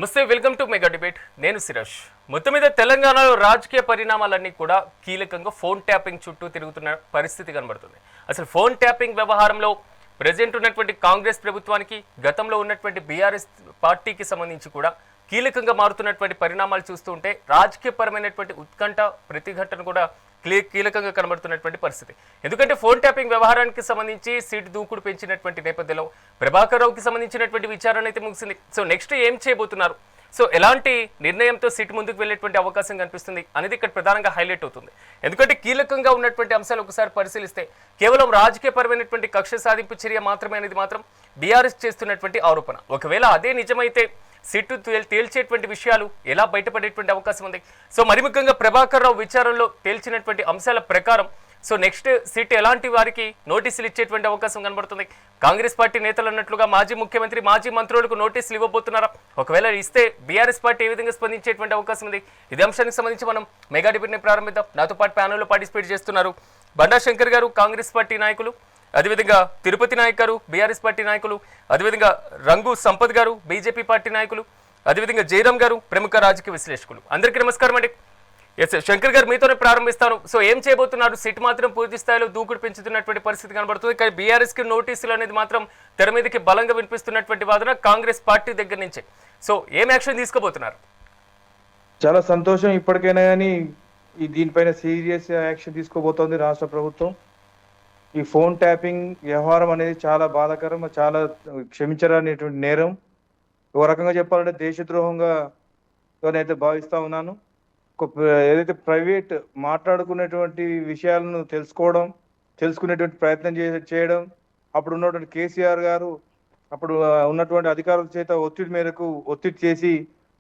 నమస్తే, welcome to mega debate. నేను సిరాజ్. మొత్తం మీద తెలంగాణలో రాజకీయ పరిణామాలన్నీ కూడా కీలకంగా ఫోన్ ట్యాపింగ్ చుట్టూ తిరుగుతున్న పరిస్థితి కనబడుతుంది. అసలు ఫోన్ ట్యాపింగ్ వ్యవహారంలో ప్రెజెంట్ ఉన్నటువంటి కాంగ్రెస్ ప్రభుత్వానికి, గతంలో ఉన్నటువంటి బీఆర్ఎస్ పార్టీకి సంబంధించి కూడా కీలకంగా మారుతున్నటువంటి పరిణామాలు చూస్తూ ఉంటే రాజకీయపరమైనటువంటి ఉత్కంఠ ప్రతిఘటన కూడా కీలకంగా కనబడుతున్నటువంటి పరిస్థితి. ఎందుకంటే ఫోన్ ట్యాపింగ్ వ్యవహారానికి సంబంధించి సీటు దూకుడు పెంచినటువంటి నేపథ్యంలో ప్రభాకర్ రావుకి సంబంధించినటువంటి విచారణ అయితే ముగిసింది. సో నెక్స్ట్ ఏం చేయబోతున్నారు, సో ఎలాంటి నిర్ణయంతో సీటు ముందుకు వెళ్ళేటువంటి అవకాశం కనిపిస్తుంది అనేది ఇక్కడ ప్రధానంగా హైలైట్ అవుతుంది. ఎందుకంటే కీలకంగా ఉన్నటువంటి అంశాలు ఒకసారి పరిశీలిస్తే కేవలం రాజకీయపరమైనటువంటి కక్ష సాధింపు చర్య మాత్రమే అనేది మాత్రం బీఆర్ఎస్ చేస్తున్నటువంటి ఆరోపణ. ఒకవేళ అదే నిజమైతే సీటు తేల్చేటువంటి విషయాలు ఎలా బయటపడేటువంటి అవకాశం ఉంది. సో మరి ముఖ్యంగా ప్రభాకర్ రావు విచారణలో తేల్చినటువంటి అంశాల ప్రకారం సో నెక్స్ట్ సీటు ఎలాంటి వారికి నోటీసులు ఇచ్చేటువంటి అవకాశం కనబడుతుంది. కాంగ్రెస్ పార్టీ నేతలు అన్నట్లుగా మాజీ ముఖ్యమంత్రి, మాజీ మంత్రులకు నోటీసులు ఇవ్వబోతున్నారా? ఒకవేళ ఇస్తే బీఆర్ఎస్ పార్టీ ఏ విధంగా స్పందించేటువంటి అవకాశం ఉంది? ఇదే అంశానికి సంబంధించి మనం మెగా డిబేట్ని ప్రారంభిద్దాం. నాతో పాటు ప్యానెల్లో పార్టిసిపేట్ చేస్తున్నారు బండా శంకర్ గారు, కాంగ్రెస్ పార్టీ నాయకులు, అదేవిధంగా తిరుపతి నాయక్ గారు, బీఆర్ఎస్ పార్టీ నాయకులు, అదేవిధంగా రంగు సంపత్ గారు, బీజేపీ పార్టీ నాయకులు, అదేవిధంగా జయరామ్ గారు, ప్రముఖ రాజకీయ విశ్లేషకులు. అందరికీ నమస్కారం అండి. ఎస్ శంకర్ గారు, మీతోనే ప్రారంభిస్తాను. సో ఏం చేయబోతున్నారు? సీట్ మాత్రం పూర్తి స్థాయిలో దూకుడు పెంచుతున్నటువంటి పరిస్థితి కనబడుతుంది. కానీ బీఆర్ఎస్కి నోటీసులు అనేది మాత్రం తెర మీదకి బలంగా వినిపిస్తున్నటువంటి వాదన కాంగ్రెస్ పార్టీ దగ్గర నుంచే. సో ఏం యాక్షన్ తీసుకోబోతున్నారు? చాలా సంతోషం. ఇప్పటికైనా కానీ దీనిపైన సీరియస్ యాక్షన్ తీసుకోబోతోంది రాష్ట్ర ప్రభుత్వం. ఈ ఫోన్ ట్యాపింగ్ వ్యవహారం అనేది చాలా బాధాకరం, చాలా క్షమించరానిటువంటి నేరం. ఒక రకంగా చెప్పాలంటే దేశద్రోహంగా నేనైతే భావిస్తా ఉన్నాను. ఏదైతే ప్రైవేట్ మాట్లాడుకునేటువంటి విషయాలను తెలుసుకునేటువంటి ప్రయత్నం చేయడం, అప్పుడు ఉన్నటువంటి కేసీఆర్ గారు అప్పుడు ఉన్నటువంటి అధికారుల చేత ఒత్తిడి చేసి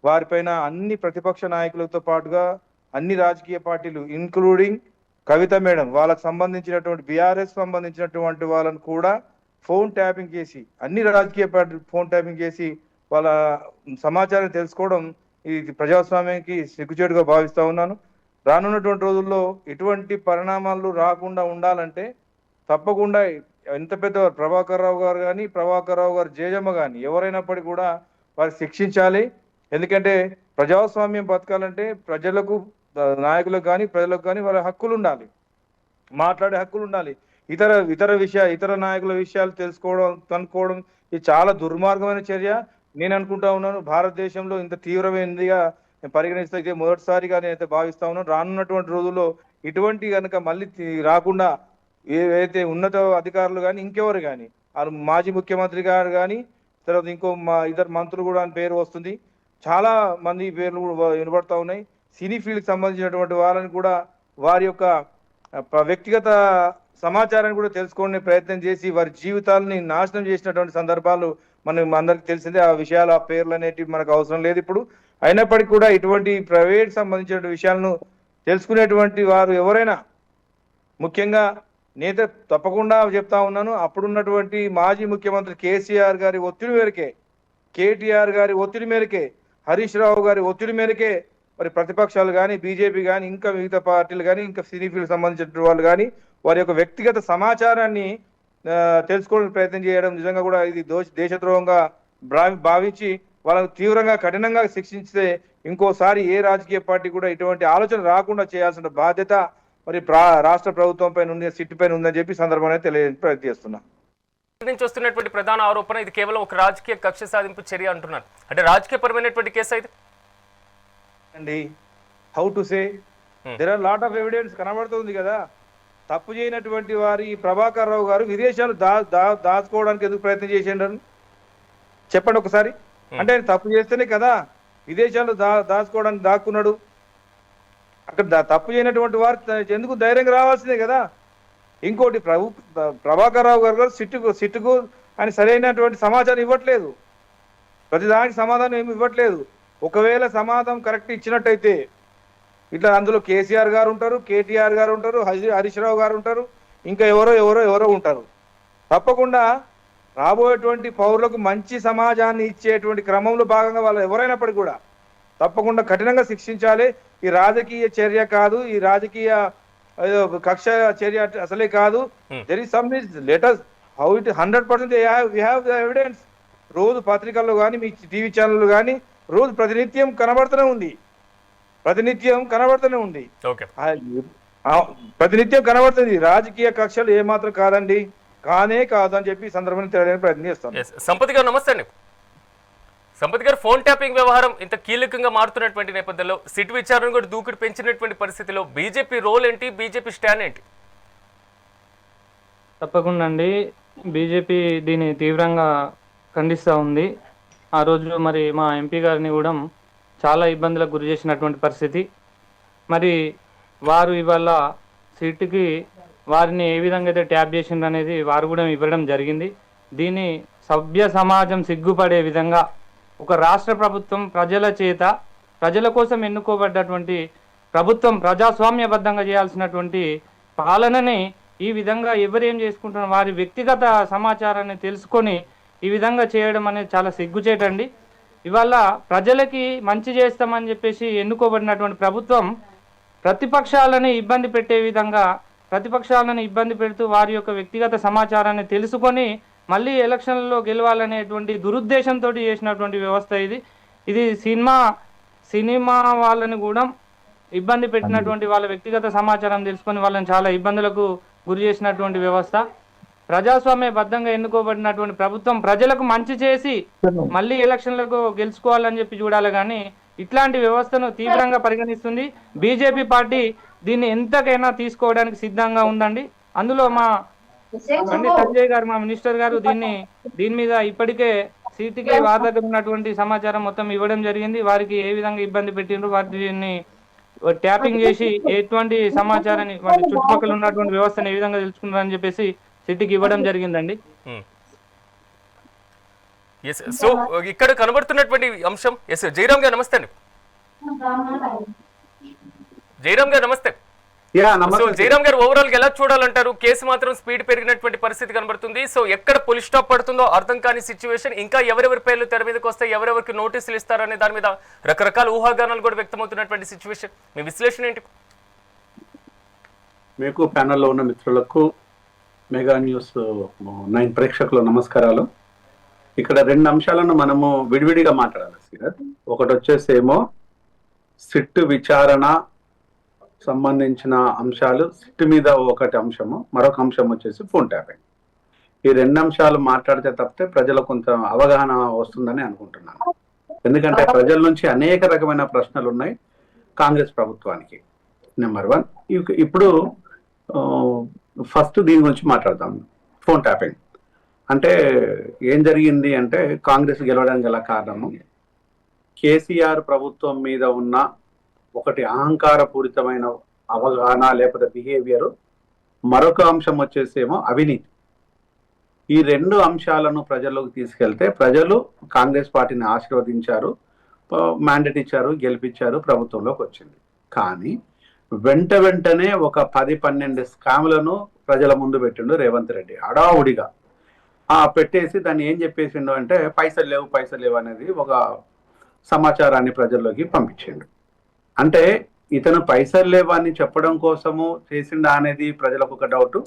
వారిపైన అన్ని ప్రతిపక్ష నాయకులతో పాటుగా అన్ని రాజకీయ పార్టీలు ఇంక్లూడింగ్ కవిత మేడం, వాళ్ళకు సంబంధించినటువంటి బీఆర్ఎస్ సంబంధించినటువంటి వాళ్ళను కూడా ఫోన్ ట్యాపింగ్ చేసి, అన్ని రాజకీయ పార్టీలు ఫోన్ ట్యాపింగ్ చేసి వాళ్ళ సమాచారం తెలుసుకోవడం ఇది ప్రజాస్వామ్యానికి సిగ్గుచేటుగా భావిస్తా ఉన్నాను. రానున్నటువంటి రోజుల్లో ఎటువంటి పరిణామాలు రాకుండా ఉండాలంటే తప్పకుండా ఎంత పెద్ద ప్రభాకర్ రావు గారు జేజమ్మ కానీ ఎవరైనప్పటికీ కూడా వారు శిక్షించాలి. ఎందుకంటే ప్రజాస్వామ్యం బతకాలంటే ప్రజలకు, నాయకులకు కానీ ప్రజలకు కానీ వాళ్ళ హక్కులు ఉండాలి, మాట్లాడే హక్కులు ఉండాలి. ఇతర నాయకుల విషయాలు కనుక్కోవడం ఇది చాలా దుర్మార్గమైన చర్య. నేను అనుకుంటా ఉన్నాను భారతదేశంలో ఇంత తీవ్రమైనదిగా పరిగణిస్తే ఇదే మొదటిసారిగా నేనైతే భావిస్తా ఉన్నాను. రానున్నటువంటి రోజుల్లో ఇటువంటి కనుక మళ్ళీ రాకుండా ఏవైతే ఉన్నత అధికారులు కానీ ఇంకెవరు కానీ, మాజీ ముఖ్యమంత్రి గారు కానీ, తర్వాత ఇంకో ఇద్దరు మంత్రులు కూడా అని పేరు వస్తుంది, చాలా మంది పేర్లు కూడా వినబడతా ఉన్నాయి. సినీ ఫీల్డ్కి సంబంధించినటువంటి వాళ్ళని కూడా వారి యొక్క వ్యక్తిగత సమాచారాన్ని కూడా తెలుసుకునే ప్రయత్నం చేసి వారి జీవితాలని నాశనం చేసినటువంటి సందర్భాలు మనం అందరికి తెలిసిందే. ఆ విషయాలు, ఆ పేర్లు అనేటివి మనకు అవసరం లేదు ఇప్పుడు. అయినప్పటికీ కూడా ఇటువంటి ప్రైవేట్ సంబంధించిన విషయాలను తెలుసుకునేటువంటి వారు ఎవరైనా, ముఖ్యంగా నేత తప్పకుండా చెప్తా ఉన్నాను, అప్పుడున్నటువంటి మాజీ ముఖ్యమంత్రి కేసీఆర్ గారి ఒత్తిడి మేరకే, కేటీఆర్ గారి ఒత్తిడి మేరకే, హరీష్ రావు గారి ఒత్తిడి మేరకే మరి ప్రతిపక్షాలు కానీ, బీజేపీ కానీ, ఇంకా మిగతా పార్టీలు కానీ, ఇంకా సినీ ఫీల్డ్ సంబంధించిన వాళ్ళు కానీ వారి యొక్క వ్యక్తిగత సమాచారాన్ని తెలుసుకోవడానికి ప్రయత్నం చేయడం నిజంగా కూడా ఇది దేశద్రోహంగా భావించి వాళ్ళకు తీవ్రంగా, కఠినంగా శిక్షించితే ఇంకోసారి ఏ రాజకీయ పార్టీ కూడా ఇటువంటి ఆలోచన రాకుండా చేయాల్సిన బాధ్యత మరి రాష్ట్ర ప్రభుత్వం పైన ఉంది, సిట్టు పైన ఉందని చెప్పి సందర్భంగా ప్రయత్నం చేస్తున్నా. నుంచి వస్తున్నటువంటి ప్రధాన ఆరోపణ ఇది కేవలం ఒక రాజకీయ కక్ష సాధింపు చర్య అంటున్నారు. అంటే రాజకీయపరమైనటువంటి కేసు అయితే అండి, how to say, there are lot of evidence కనబడుతుంది కదా. తప్పు చేయనటువంటి వారి ప్రభాకర్ రావు గారు విదేశాలు దాచుకోవడానికి ఎందుకు ప్రయత్నం చేసిండని చెప్పండి ఒకసారి. అంటే ఆయన తప్పు చేస్తేనే కదా విదేశాలు దాచుకోవడానికి దాక్కున్నాడు. అక్కడ తప్పు చేయనటువంటి వారు ఎందుకు ధైర్యంగా రావాల్సిందే కదా. ఇంకోటి, ప్రభాకర్ రావు గారు సిట్టుకు ఆయన సరైనటువంటి సమాచారం ఇవ్వట్లేదు, ప్రతిదానికి సమాధానం ఏమి ఇవ్వట్లేదు. ఒకవేళ సమాధానం కరెక్ట్ ఇచ్చినట్టయితే ఇట్లా అందులో కేసీఆర్ గారు ఉంటారు, కేటీఆర్ గారు ఉంటారు, హరీష్ రావు గారు ఉంటారు, ఇంకా ఎవరో ఉంటారు. తప్పకుండా రాబోయేటువంటి పౌరులకు మంచి సమాజాన్ని ఇచ్చేటువంటి క్రమంలో భాగంగా వాళ్ళు ఎవరైనప్పటికీ కూడా తప్పకుండా కఠినంగా శిక్షించాలి. ఈ రాజకీయ చర్య కాదు, ఈ రాజకీయ కక్ష చర్య అసలే కాదు. There is some letters how it 100% we have the evidence. రోజు పత్రికల్లో కానీ, మీ టీవీ ఛానళ్ళు కానీ రోజు ప్రతినిత్యం కనబడుతూనే ఉంది. ఓకే. ప్రతినిత్యం కనబడుతుంది. రాజకీయ కక్షలు ఏమాత్రం కాదండి, కానే కాదు అని చెప్పి ఈ సందర్భంగా తెలియడానికి ప్రయత్నం చేస్తాను. సంపత్ గారు నమస్తే అండి. సంపత్ గారు, ఫోన్ ట్యాపింగ్ వ్యవహారం ఇంత కీలకంగా మారుతున్నటువంటి నేపథ్యంలో సిట్ విచారణ కూడా దూకుడు పెంచినటువంటి పరిస్థితిలో బీజేపీ రోల్ ఏంటి, బీజేపీ స్టాండ్ ఏంటి? తప్పకుండా అండి, బీజేపీ దీన్ని తీవ్రంగా ఖండిస్తూ ఉంది. ఆ రోజు మరి మా ఎంపీ గారిని కూడా చాలా ఇబ్బందులకు గురి చేసినటువంటి పరిస్థితి. మరి వారు ఇవాళ సీటుకి వారిని ఏ విధంగా అయితే ట్యాప్ చేసిండ్రు అనేది వారు కూడా ఇవ్వడం జరిగింది. దీన్ని సభ్య సమాజం సిగ్గుపడే విధంగా ఒక రాష్ట్ర ప్రభుత్వం ప్రజల చేత ప్రజల కోసం ఎన్నుకోబడ్డటువంటి ప్రభుత్వం ప్రజాస్వామ్యబద్ధంగా చేయాల్సినటువంటి పాలనని ఈ విధంగా ఎవరేం చేసుకుంటున్న వారి వ్యక్తిగత సమాచారాన్ని తెలుసుకొని ఈ విధంగా చేయడం అనేది చాలా సిగ్గుచేటండి. ఇవాళ ప్రజలకి మంచి చేస్తామని చెప్పేసి ఎన్నుకోబడినటువంటి ప్రభుత్వం ప్రతిపక్షాలను ఇబ్బంది పెట్టే విధంగా ప్రతిపక్షాలను ఇబ్బంది పెడుతూ వారి యొక్క వ్యక్తిగత సమాచారాన్ని తెలుసుకొని మళ్ళీ ఎలక్షన్లలో గెలవాలనేటువంటి దురుద్దేశంతో చేసినటువంటి వ్యవస్థ ఇది సినిమా వాళ్ళని కూడా ఇబ్బంది పెట్టినటువంటి వాళ్ళ వ్యక్తిగత సమాచారం తెలుసుకొని వాళ్ళని చాలా ఇబ్బందులకు గురి చేసినటువంటి వ్యవస్థ. ప్రజాస్వామ్యబద్ధంగా ఎన్నుకోబడినటువంటి ప్రభుత్వం ప్రజలకు మంచి చేసి మళ్ళీ ఎలక్షన్లకు గెలుచుకోవాలని చెప్పి చూడాలి, కానీ ఇట్లాంటి వ్యవస్థను తీవ్రంగా పరిగణిస్తుంది. బీజేపీ పార్టీ దీన్ని ఎంతకైనా తీసుకోవడానికి సిద్ధంగా ఉందండి. అందులో మా పండిత్ సంజయ్ గారు, మా మినిస్టర్ గారు దీని మీద ఇప్పటికే సీటుకి వారి దగ్గర ఉన్నటువంటి సమాచారం మొత్తం ఇవ్వడం జరిగింది. వారికి ఏ విధంగా ఇబ్బంది పెట్టిండ్రు, వారిని ట్యాపింగ్ చేసి ఎటువంటి సమాచారాన్ని వారి చుట్టుపక్కల ఉన్నటువంటి వ్యవస్థను ఏ విధంగా తెలుసుకున్నారని చెప్పేసి సిటీకి ఇవ్వడం జరిగిందండి. సో ఇక్కడ కనబడుతున్నటువంటి అంశం జయరామ్ గారు నమస్తే అండి. జయరామ్ గారు నమస్తే. సో జయరామ్ గారు, ఓవరాల్ గా ఎలా చూడాలంటారు? కేసు మాత్రం స్పీడ్ పెరిగినటువంటి పరిస్థితి కనబడుతుంది. సో ఎక్కడ పులి స్టాప్ పడుతుందో అర్థం కాని సిచ్యువేషన్. ఇంకా ఎవరెవరి పేర్లు తెర మీదకి వస్తాయి, ఎవరెవరికి నోటీసులు ఇస్తారనే దాని మీద రకరకాల ఊహాగానాలు కూడా వ్యక్తమవుతున్నటువంటి సిచ్యువేషన్. మీ విశ్లేషణ ఏంటి? మీకు ప్యానెల్లో ఉన్న మిత్రులకు, మెగా న్యూస్ 9 ప్రేక్షకుల నమస్కారాలు. ఇక్కడ 2 అంశాలను మనము విడివిడిగా మాట్లాడాలి శ్రీధర్. ఒకటి వచ్చేసేమో సిట్ విచారణ సంబంధించిన అంశాలు, సిట్ మీద ఒకటి అంశము, మరొక అంశం వచ్చేసి ఫోన్ ట్యాపింగ్. ఈ 2 అంశాలు మాట్లాడితే తప్పితే ప్రజలకు కొంత అవగాహన వస్తుందని అనుకుంటున్నాను. ఎందుకంటే ప్రజల నుంచి అనేక రకమైన ప్రశ్నలు ఉన్నాయి కాంగ్రెస్ ప్రభుత్వానికి. నెంబర్ 1, ఇప్పుడు ఫస్ట్ దీని గురించి మాట్లాడతాం. ఫోన్ ట్యాపింగ్ అంటే ఏం జరిగింది అంటే, కాంగ్రెస్ గెలవడానికి గల కారణము కేసీఆర్ ప్రభుత్వం మీద ఉన్న ఒకటి అహంకారపూరితమైన అవగాహన లేకపోతే బిహేవియర్, మరొక అంశం వచ్చేసేమో అవినీతి. ఈ 2 అంశాలను ప్రజల్లోకి తీసుకెళ్తే ప్రజలు కాంగ్రెస్ పార్టీని ఆశీర్వదించారు, మ్యాండేట్ ఇచ్చారు, గెలిపించారు, ప్రభుత్వంలోకి వచ్చింది. కానీ వెంటనే ఒక 10-12 స్కాములను ప్రజల ముందు పెట్టిండు రేవంత్ రెడ్డి హడావుడిగా. పెట్టేసి దాన్ని ఏం చెప్పేసిండు అంటే పైసలు లేవు అనేది ఒక సమాచారాన్ని ప్రజల్లోకి పంపించిండు. అంటే ఇతను పైసలు లేవని చెప్పడం కోసము చేసిండా అనేది ప్రజలకు ఒక డౌట్.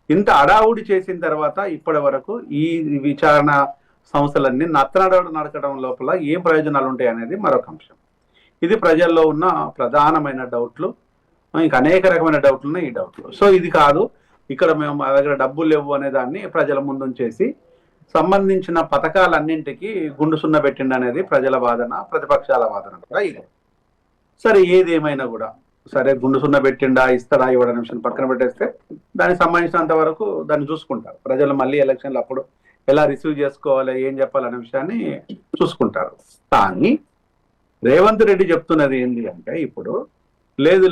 ఇంత అడావుడి చేసిన తర్వాత ఇప్పటి వరకు ఈ విచారణ సంస్థలన్నీ నడకడం లోపల ఏం ప్రయోజనాలు ఉంటాయి అనేది మరొక అంశం. ఇది ప్రజల్లో ఉన్న ప్రధానమైన డౌట్లు. ఇంకా అనేక రకమైన డౌట్లు ఉన్నాయి ఈ డౌట్లు. సో ఇది కాదు, ఇక్కడ మేము మా దగ్గర డబ్బులు లేవు అనే దాన్ని ప్రజల ముందుంచేసి సంబంధించిన పథకాలన్నింటికి గుండు సున్న పెట్టిండు అనేది ప్రజల వాదన, ప్రతిపక్షాల వాదన కూడా ఇదే. సరే, ఏది ఏమైనా కూడా సరే, గుండు సున్న పెట్టిండా, ఇస్తాడా, ఇవ్వడం నిమిషం పక్కన పెట్టేస్తే దానికి సంబంధించినంత వరకు దాన్ని చూసుకుంటారు ప్రజలు. మళ్ళీ ఎలక్షన్లు అప్పుడు ఎలా రిసీవ్ చేసుకోవాలి, ఏం చెప్పాలనే విషయాన్ని చూసుకుంటారు. కానీ రేవంత్ రెడ్డి చెప్తున్నది ఏంటి అంటే, ఇప్పుడు లేదు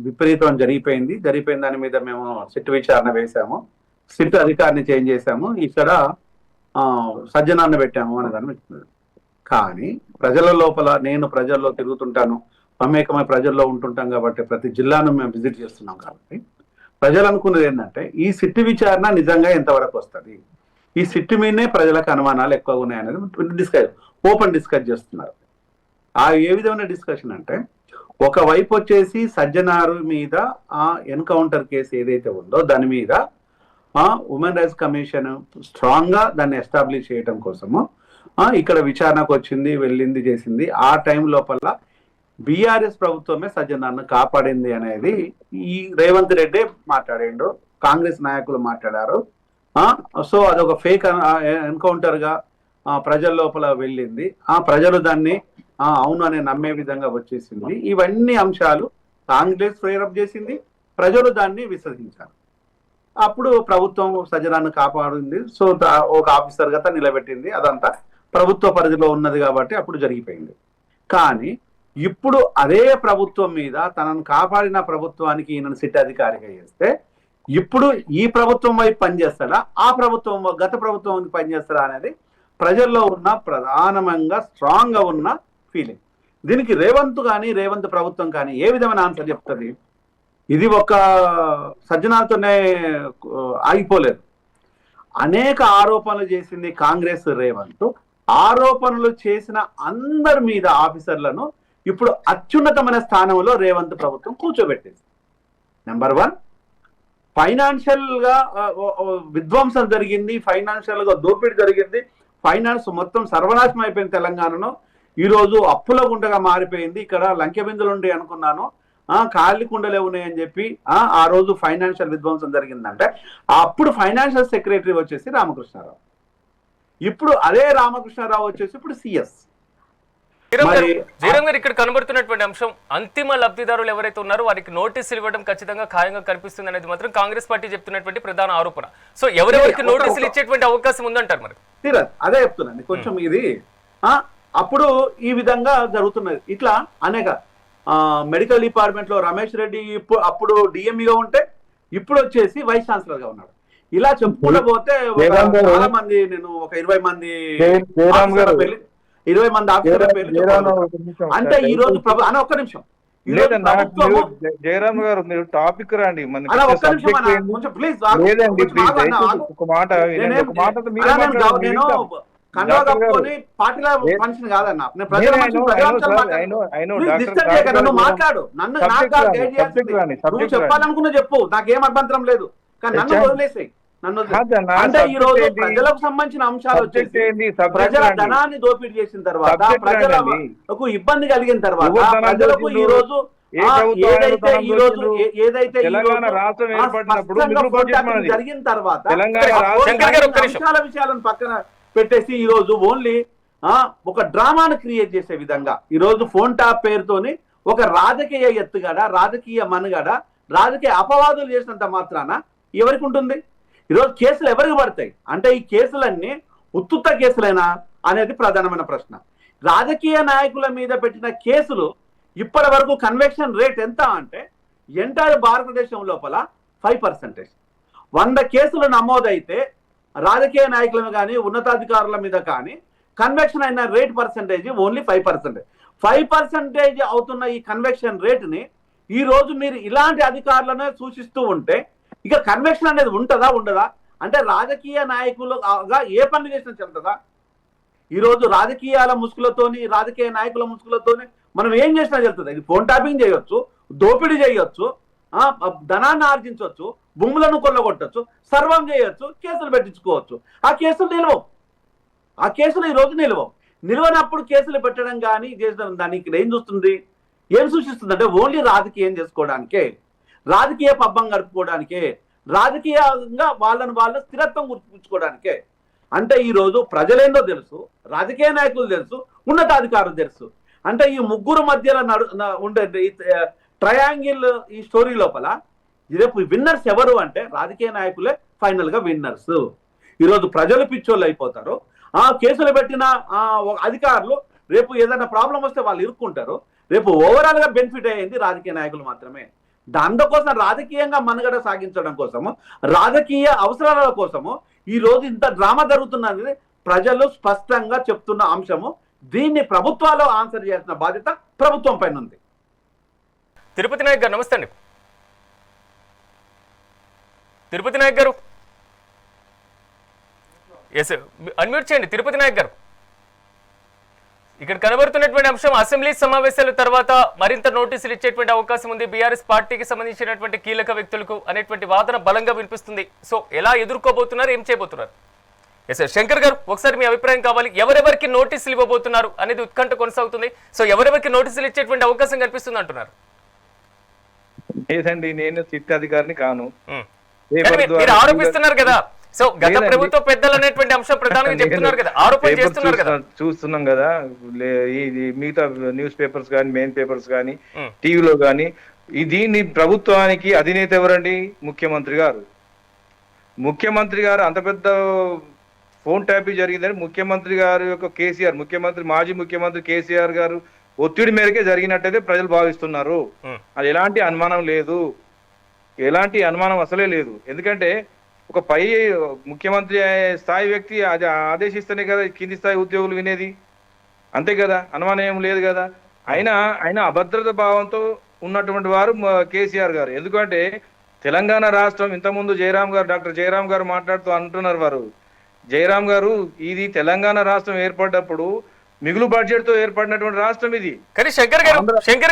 విపరీతం జరిగిపోయింది దాని మీద మేము సిట్ విచారణ వేశాము, సిట్ అధికారిని చేంజ్ చేశాము, ఇక్కడ సజ్జనాన్ని పెట్టాము అనే దాన్ని చెప్తున్నారు. కానీ ప్రజల లోపల, నేను ప్రజల్లో తిరుగుతుంటాను, మమేకమై ప్రజల్లో ఉంటుంటాం కాబట్టి, ప్రతి జిల్లాను మేము విజిట్ చేస్తున్నాం కాబట్టి ప్రజలు అనుకున్నది ఏంటంటే, ఈ సిట్ విచారణ నిజంగా ఎంతవరకు వస్తుంది, ఈ సిట్ మీదనే ప్రజలకు అనుమానాలు ఎక్కువగా ఉన్నాయనేది ఓపెన్ డిస్కస్ చేస్తున్నారు. ఏ విధమైన డిస్కషన్ అంటే, ఒకవైపు వచ్చేసి సజ్జనారు మీద ఎన్కౌంటర్ కేసు ఏదైతే ఉందో దాని మీద ఉమెన్ రైట్స్ కమిషన్ స్ట్రాంగ్ గా దాన్ని ఎస్టాబ్లిష్ చేయడం కోసము ఇక్కడ విచారణకు వచ్చింది, వెళ్ళింది, చేసింది. ఆ టైం లోపల బీఆర్ఎస్ ప్రభుత్వమే సజ్జనాన్ని కాపాడింది అనేది ఈ రేవంత్ రెడ్డి మాట్లాడిండు, కాంగ్రెస్ నాయకులు మాట్లాడారు. సో అదొక ఫేక్ ఎన్కౌంటర్ గా ప్రజల లోపల వెళ్ళింది. ప్రజలు దాన్ని అవును అనే నమ్మే విధంగా వచ్చేసింది. ఇవన్నీ అంశాలు కాంగ్రెస్ ప్రేరప్ చేసింది, ప్రజలు దాన్ని విశ్వసించారు. అప్పుడు ప్రభుత్వం సజ్జనాన్ని కాపాడింది. సో ఒక ఆఫీసర్ గా నిలబెట్టింది. అదంతా ప్రభుత్వ పరిధిలో ఉన్నది కాబట్టి అప్పుడు జరిగిపోయింది. కానీ ఇప్పుడు అదే ప్రభుత్వం మీద తనను కాపాడిన ప్రభుత్వానికి ఈయనను సిట్ అధికారిగా చేస్తే ఇప్పుడు ఈ ప్రభుత్వం వైపు పనిచేస్తాడా, ఆ ప్రభుత్వం గత ప్రభుత్వం పనిచేస్తాడా అనేది ప్రజల్లో ఉన్న ప్రధానంగా స్ట్రాంగ్ గా ఉన్న ఫీలింగ్. దీనికి రేవంత్ ప్రభుత్వం కానీ ఏ విధమైన ఆన్సర్ చెప్తుంది? ఇది ఒక సజ్జనాలతోనే ఆగిపోలేదు. అనేక ఆరోపణలు చేసింది కాంగ్రెస్ రేవంత్. ఆరోపణలు చేసిన అందరి మీద ఆఫీసర్లను ఇప్పుడు అత్యున్నతమైన స్థానంలో రేవంత్ ప్రభుత్వం కూర్చోబెట్టింది. నెంబర్ 1, ఫైనాన్షియల్ గా విధ్వంసం జరిగింది, ఫైనాన్షియల్ గా దోపిడీ జరిగింది, ఫైనాన్స్ మొత్తం సర్వనాశనం అయిపోయింది. తెలంగాణలో ఈరోజు అప్పుల గుంటగా మారిపోయింది. ఇక్కడ లంకె బిందులు ఉండే అనుకున్నాను, ఖాళీ కుండలే ఉన్నాయని చెప్పి ఆ రోజు ఫైనాన్షియల్ విధ్వంసం జరిగిందంటే అప్పుడు ఫైనాన్షియల్ సెక్రటరీ వచ్చేసి రామకృష్ణారావు. ఇప్పుడు అదే రామకృష్ణారావు వచ్చేసి ఇప్పుడు సిఎస్. జయరామ్ గారు, ఇక్కడ కనబడుతున్నటువంటి అంశం అంతిమ లబ్ధిదారులు ఎవరైతే ఉన్నారో వారికి నోటీసులు ఇవ్వడం ఖచ్చితంగా ఖాయంగా కనిపిస్తుంది అనేది మాత్రం కాంగ్రెస్ పార్టీ చెప్తున్నటువంటి ప్రధాన ఆరోపణ. సో ఎవరెవరికి నోటీసులు ఇచ్చేటువంటి అవకాశం ఉందంటారు మరి? అదే చెప్తున్నాను కొంచెం ఇది. అప్పుడు ఈ విధంగా జరుగుతున్నది. ఇట్లా అనేక మెడికల్ డిపార్ట్మెంట్ లో రమేష్ రెడ్డి అప్పుడు డిఎంఈగా ఉంటే ఇప్పుడు వచ్చేసి వైస్ ఛాన్సలర్ గా ఉన్నాడు. ఇలా చెప్పుకుంటూ పోతే చాలా మంది, నేను ఒక 20 మంది ఆఫీసర్ల పేర్లు అంటే ఈ రోజు ఒక్క నిమిషం జయరామ్ గారు మీరు టాపిక్ రండి. పార్టీల మనిషిని కాదన్నా, మాట్లాడు, నన్ను చెప్పాలనుకున్నా చెప్పు, నాకేం అభ్యంతరం లేదు. కానీ నన్ను వదిలేసాయి. అంటే ఈ రోజు ప్రజలకు సంబంధించిన అంశాలు వచ్చేసి ప్రజల ధనాన్ని దోపిడీ చేసిన తర్వాత, ప్రజలకు ఇబ్బంది కలిగిన తర్వాత, ప్రజలకు ఈ రోజు జరిగిన తర్వాత అంశాల విషయాలను పక్కన పెట్టేసి ఈ రోజు ఓన్లీ ఒక డ్రామాను క్రియేట్ చేసే విధంగా ఈ రోజు ఫోన్ ట్యాప్ పేరుతోని ఒక రాజకీయ ఎత్తుగడ, రాజకీయ మనుగడ, రాజకీయ అపవాదులు చేసినంత మాత్రాన ఎవరికి ఉంటుంది? ఈరోజు కేసులు ఎవరికి పడతాయి అంటే ఈ కేసులన్నీ ఉత్తుత్త కేసులేనా అనేది ప్రధానమైన ప్రశ్న. రాజకీయ నాయకుల మీద పెట్టిన కేసులు ఇప్పటి వరకు కన్వెక్షన్ రేట్ ఎంత అంటే ఎంటైర్ భారతదేశం లోపల 5%. 100 కేసులు నమోదైతే రాజకీయ నాయకులను కానీ ఉన్నతాధికారుల మీద కానీ కన్వెక్షన్ అయిన రేట్ పర్సంటేజ్ ఓన్లీ 5%. 5% అవుతున్న ఈ కన్వెక్షన్ రేటుని ఈ రోజు మీరు ఇలాంటి అధికారులనే సూచిస్తూ ఉంటే ఇక కన్వెక్షన్ అనేది ఉంటుందా ఉండదా? అంటే రాజకీయ నాయకులుగా ఏ పనులు చేసినా చెప్తుందా? ఈరోజు రాజకీయాల ముసుగులతోని, రాజకీయ నాయకుల ముసుగులతోని మనం ఏం చేసినా చెప్తుంది. ఇది ఫోన్ ట్యాపింగ్ చేయొచ్చు, దోపిడీ చేయొచ్చు, ధనాన్ని ఆర్జించవచ్చు, భూములను కొల్లగొట్టచ్చు, సర్వం చేయొచ్చు, కేసులు పెట్టించుకోవచ్చు. ఆ కేసులు నిలవవు. ఆ కేసులు ఈరోజు నిలవనప్పుడు కేసులు పెట్టడం కానీ చేసిన దాన్ని ఇక్కడ ఏం చూస్తుంది, ఏం సూచిస్తుంది అంటే ఓన్లీ రాజకీయం చేసుకోవడానికే, రాజకీయ పబ్బం గడుపుకోవడానికే, రాజకీయంగా వాళ్ళ స్థిరత్వం గుర్తించుకోవడానికే. అంటే ఈరోజు ప్రజలేందో తెలుసు, రాజకీయ నాయకులు తెలుసు, ఉన్నతాధికారులు తెలుసు. అంటే ఈ ముగ్గురు మధ్యలో ఉండే ట్రయాంగిల్ ఈ స్టోరీ లోపల రేపు విన్నర్స్ ఎవరు అంటే రాజకీయ నాయకులే ఫైనల్ గా విన్నర్స్. ఈరోజు ప్రజలు పిచ్చోళ్ళు అయిపోతారు. కేసులు పెట్టిన అధికారులు రేపు ఏదైనా ప్రాబ్లం వస్తే వాళ్ళు ఇరుక్కుంటారు. రేపు ఓవరాల్ గా బెనిఫిట్ అయ్యింది రాజకీయ నాయకులు మాత్రమే. అందుకోసం రాజకీయంగా మనుగడ సాగించడం కోసము, రాజకీయ అవసరాల కోసము ఈ రోజు ఇంత డ్రామా జరుగుతున్నది ప్రజలు స్పష్టంగా చెప్తున్న అంశము. దీన్ని ప్రభుత్వాలు ఆన్సర్ చేయాల్సిన బాధ్యత ప్రభుత్వం పైన ఉంది. తిరుపతి నాయక్ గారు నమస్తే అండి. తిరుపతి నాయక్ గారు ఎస్ అన్మ్యూట్ చేయండి. తిరుపతి నాయక్ గారు, ఇక్కడ కనబడుతున్నటువంటి అంశం అసెంబ్లీ సమావేశాల తర్వాత మరింత నోటీసులు ఇచ్చేటువంటి అవకాశం ఉంది బీఆర్ఎస్ పార్టీకి సంబంధించినటువంటి కీలక వ్యక్తులకు అనేటువంటి వాదన బలంగా వినిపిస్తుంది. సో ఎలా ఎదుర్కోబోతున్నారు, ఏం చేయబోతున్నారు? ఎస్ సార్, శంకర్ గారు ఒకసారి మీ అభిప్రాయం కావాలి. ఎవరెవరికి నోటీసులు ఇవ్వబోతున్నారు అనేది ఉత్కంఠ కొనసాగుతుంది. సో ఎవరెవరికి నోటీసులు ఇచ్చేటువంటి అవకాశం కనిపిస్తుంది అంటున్నారు? లేదండి, నేను సిట్ అధికారిని కాను. మీరు ఆరోపిస్తున్నారు కదా, సో గత ప్రభుత్వ పెద్దలు అనేటువంటి అంశం ప్రధానంగా చెప్తున్నారు కదా, ఆరోపణ చేస్తున్నారు కదా. చూస్తున్నాం కదా, ఇది మిగతా న్యూస్ పేపర్స్ కానీ, మెయిన్ పేపర్స్ కానీ, టీవీలో కానీ. దీన్ని ప్రభుత్వానికి అధినేత ఎవరండి? ముఖ్యమంత్రి గారు. ముఖ్యమంత్రి గారు అంత పెద్ద ఫోన్ ట్యాపింగ్ జరిగిందని ముఖ్యమంత్రి గారు యొక్క కేసీఆర్, మాజీ ముఖ్యమంత్రి కేసీఆర్ గారు ఒత్తిడి మేరకే జరిగినట్టయితే ప్రజలు భావిస్తున్నారు. అది ఎలాంటి అనుమానం లేదు, ఎలాంటి అనుమానం అసలే లేదు. ఎందుకంటే ఒక పై ముఖ్యమంత్రి స్థాయి వ్యక్తి అది ఆదేశిస్తేనే కదా కింది స్థాయి ఉద్యోగులు వినేది, అంతే కదా, అనుమానం ఏం లేదు కదా. ఆయన అభద్రత భావంతో ఉన్నటువంటి వారు కేసీఆర్ గారు. ఎందుకంటే తెలంగాణ రాష్ట్రం ఇంతకుముందు డాక్టర్ జయరాం గారు మాట్లాడుతూ అంటున్నారు వారు, జయరాం గారు, ఇది తెలంగాణ రాష్ట్రం ఏర్పడ్డప్పుడు మిగులు బడ్జెట్ తో ఏర్పడినటువంటి రాష్ట్రం ఇది. కానీ శంకర్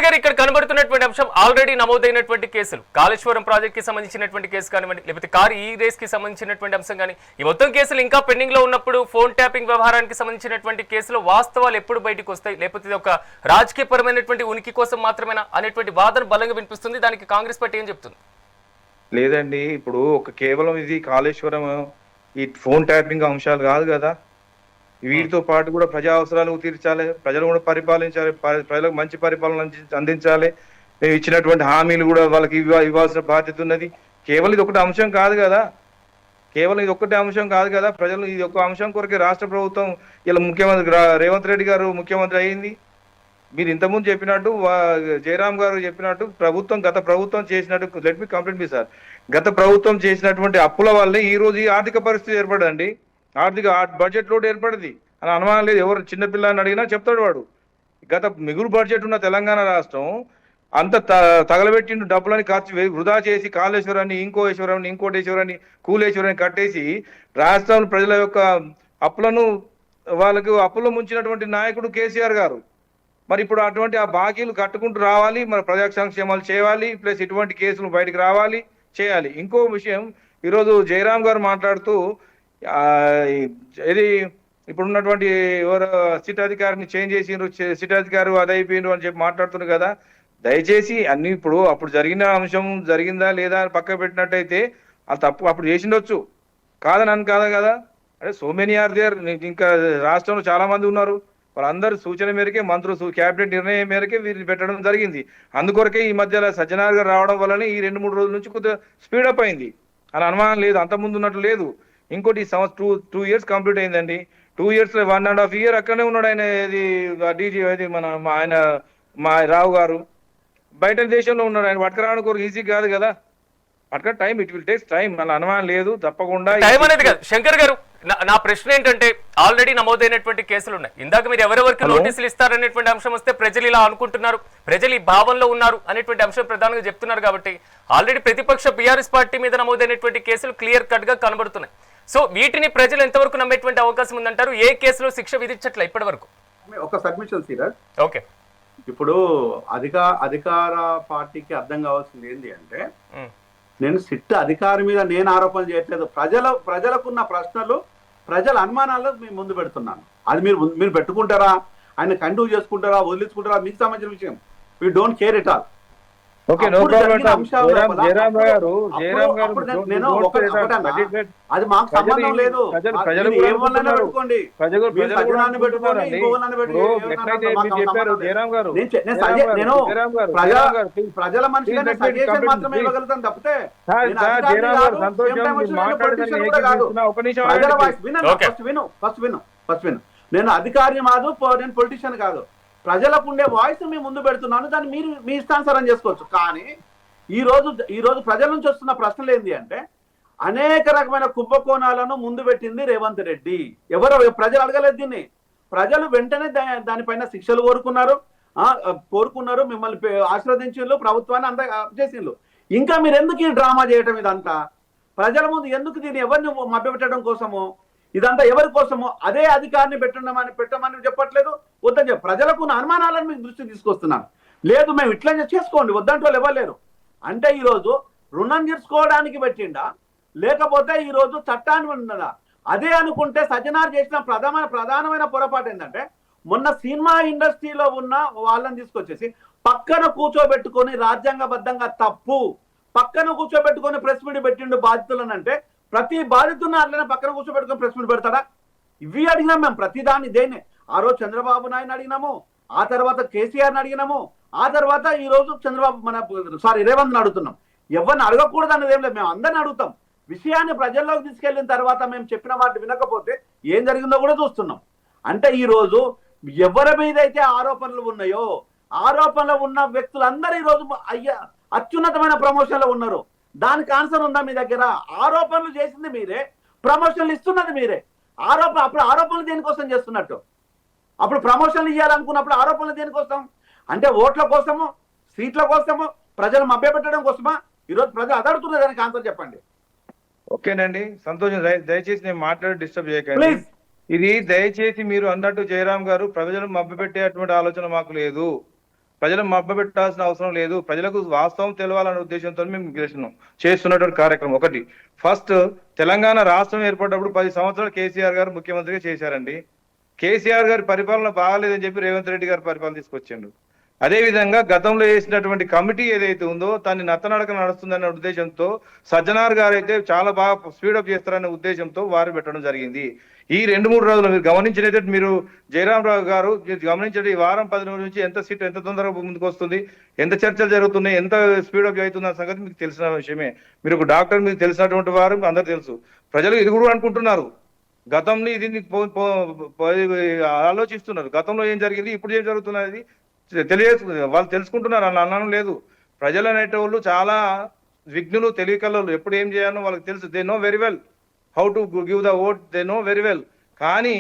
గారు ఇక్కడ కనబడుతున్నటువంటి అంశం ఆల్రెడీ నమోదైనటువంటి కేసులు, కాళేశ్వరం ప్రాజెక్ట్ కి సంబంధించినటువంటి కేసు కానివ్వండి, లేకపోతే కారు ఈ రేస్ కి సంబంధించినటువంటి అంశం కానీ, ఈ మొత్తం కేసులు ఇంకా పెండింగ్ లో ఉన్నప్పుడు ఫోన్ ట్యాపింగ్ వ్యవహారానికి సంబంధించినటువంటి కేసులో వాస్తవాలు ఎప్పుడు బయటకు వస్తాయి, లేకపోతే ఇది ఒక రాజకీయపరమైనటువంటి ఉనికి కోసం మాత్రమేనా అనేటువంటి వాదన బలంగా వినిపిస్తుంది. దానికి కాంగ్రెస్ పార్టీ ఏం చెప్తుంది? లేదండి, ఇప్పుడు కేవలం ఇది కాళేశ్వరం ఈ ఫోన్ ట్యాపింగ్ అంశాలు కాదు కదా, వీటితో పాటు కూడా ప్రజా అవసరాలు తీర్చాలి, ప్రజలు కూడా పరిపాలించాలి, ప్రజలకు మంచి పరిపాలన అందించాలి. మేము ఇచ్చినటువంటి హామీలు కూడా వాళ్ళకి ఇవ్వాల్సిన బాధ్యత ఉన్నది. కేవలం ఇది ఒకటి అంశం కాదు కదా, ప్రజలు ఇది ఒక అంశం కొరకే రాష్ట్ర ప్రభుత్వం ఇలా ముఖ్యమంత్రి రేవంత్ రెడ్డి గారు ముఖ్యమంత్రి అయింది. మీరు ఇంతకుముందు చెప్పినట్టు జయరాం గారు చెప్పినట్టు గత ప్రభుత్వం చేసినట్టు, లెట్ మీ కంప్లీట్ మీ సార్, గత ప్రభుత్వం చేసినటువంటి అప్పుల వల్లే ఈ రోజు ఈ ఆర్థిక పరిస్థితి ఏర్పడదండి, ఆర్థిక బడ్జెట్ లోటు ఏర్పడింది అని అనుమానం లేదు. ఎవరు చిన్నపిల్లని అడిగినా చెప్తాడు వాడు. గత మిగులు బడ్జెట్ ఉన్న తెలంగాణ రాష్ట్రం అంత తగలబెట్టిండు డబ్బులని వృధా చేసి కాళేశ్వరాన్ని, ఇంకోటేశ్వరాన్ని, కూలేశ్వరాన్ని కట్టేసి రాష్ట్రం ప్రజల యొక్క అప్పులను వాళ్ళకు అప్పుల్లో ముంచినటువంటి నాయకుడు కేసీఆర్ గారు. మరి ఇప్పుడు అటువంటి ఆ బాకీలు కట్టుకుంటూ రావాలి, మరి ప్రజా సంక్షేమాలు చేయాలి, ప్లస్ ఇటువంటి కేసులు బయటకు రావాలి, చేయాలి. ఇంకో విషయం, ఈరోజు జయరాం గారు మాట్లాడుతూ ఇది ఇప్పుడు ఉన్నటువంటి ఎవరు సిట్ అధికారిని చేంజ్ చేసిండ్రు, సిట్ అధికారి అది అయిపోయిండ్రు అని చెప్పి మాట్లాడుతున్నారు కదా. దయచేసి అన్ని ఇప్పుడు అప్పుడు జరిగిన అంశం జరిగిందా లేదా అని పక్క పెట్టినట్టయితే ఆ తప్పు అప్పుడు చేసిండొచ్చు, కాదని కాదా కదా. అంటే సో మెనీ ఆర్ దేర్. ఇంకా రాష్ట్రంలో చాలా మంది ఉన్నారు, వాళ్ళందరూ సూచన మేరకే మంత్రులు క్యాబినెట్ నిర్ణయం మేరకే వీరిని పెట్టడం జరిగింది. అందుకొరకే ఈ మధ్యలో సజ్జనార్ గారు రావడం వల్లనే ఈ 2-3 రోజుల నుంచి కొద్దిగా స్పీడప్ అయింది అని అనుమానం లేదు, అంత ముందు ఉన్నట్టు లేదు. ఇంకోటి టూ ఇయర్స్ కంప్లీట్ అయిందండి. 2 years 1.5 years అక్కడనే ఉన్నాడు ఆయన. డీజీ ఆయన మా రావు గారు బయట దేశంలో ఉన్నాడు. ఆయన పట్టుకురావడానికి ఒక ఈజీ కాదు కదా, పట్టుక time, it will take time, అలా అనుమానం లేదు, తప్పకుండా టైం అనేది కాదు. శంకర్ గారు, నా ప్రశ్న ఏంటంటే ఆల్రెడీ నమోదైనటువంటి కేసులు ఉన్నాయి. ఇందాక మీరు ఎవరెవరికి నోటీసులు ఇస్తారనేటువంటి అంశం వస్తే ప్రజలు ఇలా అనుకుంటున్నారు, ప్రజలు ఈ భావంలో ఉన్నారు అనేటువంటి అంశం ప్రధానంగా చెప్తున్నారు. కాబట్టి ఆల్రెడీ ప్రతిపక్ష బీఆర్ఎస్ పార్టీ మీద నమోదైనటువంటి కేసులు క్లియర్ కట్ గా కనబడుతున్నాయి. సో వీటిని ప్రజలు ఎంతవరకు నమ్మేటువంటి అవకాశం ఉందంటారు? ఏ కేసులో శిక్ష విధించట్లే ఇప్పటి వరకు? ఒక సబ్మిషన్ సిరాజ్, ఓకే, ఇప్పుడు అధికార పార్టీకి అర్థం కావాల్సింది ఏంటి అంటే, నేను సిట్ అధికారి మీద నేను ఆరోపణ చేయట్లేదు, ప్రజలకున్న ప్రశ్నలు, ప్రజల అనుమానాలు మేము ముందు పెడుతున్నాను. అది మీరు పెట్టుకుంటారా, ఆయన కంటిన్యూ చేసుకుంటారా, వదిలించుకుంటారా, మీకు సంబంధించిన విషయం. We don't care at all. Okay, no problem. అది మాకు సంబంధం లేదు. పెట్టుకోండి, ప్రజల మనిషి మాత్రమే ఇవ్వగలుగుతాను తప్పితే ఫస్ట్ విను, నేను అధికారి కాదు, నేను పొలిటీషియన్ కాదు. ప్రజలకు ఉండే వాయిస్ మేము ముందు పెడుతున్నాను, దాన్ని మీరు మీ ఇష్టానుసారం చేసుకోవచ్చు. కానీ ఈ రోజు ప్రజల నుంచి వస్తున్న ప్రశ్నలు ఏంటి అంటే, అనేక రకమైన కుంభకోణాలను ముందు పెట్టింది రేవంత్ రెడ్డి. ప్రజలు అడగలేదు దీన్ని. ప్రజలు వెంటనే దానిపైన శిక్షలు కోరుకున్నారు, మిమ్మల్ని ఆశీర్వదించిండ్రు, ప్రభుత్వాన్ని అంతా చేసిండ్రు. ఇంకా మీరు ఎందుకు ఈ డ్రామా చేయటం? ఇదంతా ప్రజల ముందు ఎందుకు? దీన్ని ఎవరిని మభ్యపెట్టడం కోసమో, ఇదంతా ఎవరి కోసమో? అదే అధికారిని పెట్టమని చెప్పట్లేదు, వద్దని చెప్పి ప్రజలకు అనుమానాలను మీకు దృష్టికి తీసుకొస్తున్నాను. లేదు మేము ఇట్లా చేసుకోండి, వద్దంటే వాళ్ళు ఇవ్వలేరు అంటే, ఈరోజు రుణం తీర్చుకోవడానికి పెట్టిండా, లేకపోతే ఈరోజు చట్టాన్ని ఉన్నదా? అదే అనుకుంటే సజ్జనార్ చేసిన ప్రధానమైన పొరపాటు ఏంటంటే మొన్న సినిమా ఇండస్ట్రీలో ఉన్న వాళ్ళని తీసుకొచ్చేసి పక్కన కూర్చోబెట్టుకొని రాజ్యాంగబద్ధంగా తప్పు, పక్కన కూర్చోబెట్టుకొని ప్రెస్ మీట్ పెట్టిండు బాధితులను అంటే ప్రతి బాధితులను అట్లనే పక్కన కూర్చోబెట్టుకొని ప్రెస్ మీట్ పెడతాడా? ఇవి అడిగినాం మేము ప్రతిదాన్ని. దేన్ని ఆ రోజు చంద్రబాబు నాయుడు అడిగినాము, ఆ తర్వాత కేసీఆర్ని అడిగినాము, ఆ తర్వాత ఈ రోజు రేవంత్ని అడుగుతున్నాం. ఎవరిని అడగకూడదు అనేది ఏం లేదు, మేము అందరిని అడుగుతాం. విషయాన్ని ప్రజల్లోకి తీసుకెళ్లిన తర్వాత మేము చెప్పిన మాట వినకపోతే ఏం జరిగిందో కూడా చూస్తున్నాం. అంటే ఈ రోజు ఎవరి మీద అయితే ఆరోపణలు ఉన్నాయో ఆరోపణలు ఉన్న వ్యక్తులందరూ ఈ రోజు అత్యున్నతమైన ప్రమోషన్లో ఉన్నారు. దానికి ఆన్సర్ ఉందా మీ దగ్గర? ఆరోపణలు చేసింది మీరే, ప్రమోషన్లు ఇస్తున్నది మీరే. అప్పుడు ఆరోపణలు దేనికోసం చేస్తున్నట్టు? అప్పుడు ప్రమోషన్లు ఇవ్వాలనుకున్నప్పుడు ఆరోపణలు దేనికోసం? అంటే ఓట్ల కోసము, సీట్ల కోసము, ప్రజలు మభ్యపెట్టడం కోసమా? ఈరోజు ప్రజలు అదడుతున్న దానికి ఆన్సర్ చెప్పండి. ఓకేనండి, సంతోషం. దయచేసి నేను మాట్లాడి డిస్టర్బ్ చేయకండి. ప్లీజ్. ఇది దయచేసి మీరు అన్నట్టు జయరాం గారు, ప్రజలను మభ్యపెట్టేటువంటి ఆలోచన మాకు లేదు. ప్రజలను మభ్యపెట్టాల్సిన అవసరం లేదు. ప్రజలకు వాస్తవం తెలవాలనే ఉద్దేశంతో మేము చేస్తున్నటువంటి కార్యక్రమం. ఒకటి, ఫస్ట్ తెలంగాణ రాష్ట్రం ఏర్పడినప్పుడు 10 సంవత్సరాలు కేసీఆర్ గారు ముఖ్యమంత్రిగా చేశారండి. కేసీఆర్ గారి పరిపాలన బాగాలేదని చెప్పి రేవంత్ రెడ్డి గారి పరిపాలన తీసుకొచ్చిండు. అదేవిధంగా గతంలో వేసినటువంటి కమిటీ ఏదైతే ఉందో దాన్ని నత్తనడక నడుస్తుందనే ఉద్దేశంతో సజ్జనార్ గారు అయితే చాలా బాగా స్పీడప్ చేస్తారనే ఉద్దేశంతో వారు పెట్టడం జరిగింది. ఈ 2-3 రోజులు మీరు గమనించినట్టు మీరు జయరామరావు గారు గమనించండి, ఈ వారం 10 రోజుల నుంచి ఎంత సీట్ ఎంత తొందరగా ముందుకు వస్తుంది, ఎంత చర్చలు జరుగుతున్నాయి, ఎంత స్పీడప్ అవుతుంది అన్న సంగతి మీకు తెలిసిన విషయమే. మీరు ఒక డాక్టర్, మీకు తెలిసినటువంటి వారు అందరు తెలుసు. ప్రజలు ఇది కూడా అనుకుంటున్నారు. గతంలో ఇది ఆలోచిస్తున్నారు. గతంలో ఏం జరిగింది, ఇప్పుడు ఏం జరుగుతున్నది వాళ్ళు తెలుసుకుంటున్నారు అని అనడం లేదు. ప్రజలు అనేటోళ్ళు చాలా విఘ్నులు, తెలివికళ్ళు. ఎప్పుడు ఏం చేయాలో వాళ్ళకి తెలుసు. They know very well how to give the vote, they know very well. కానీ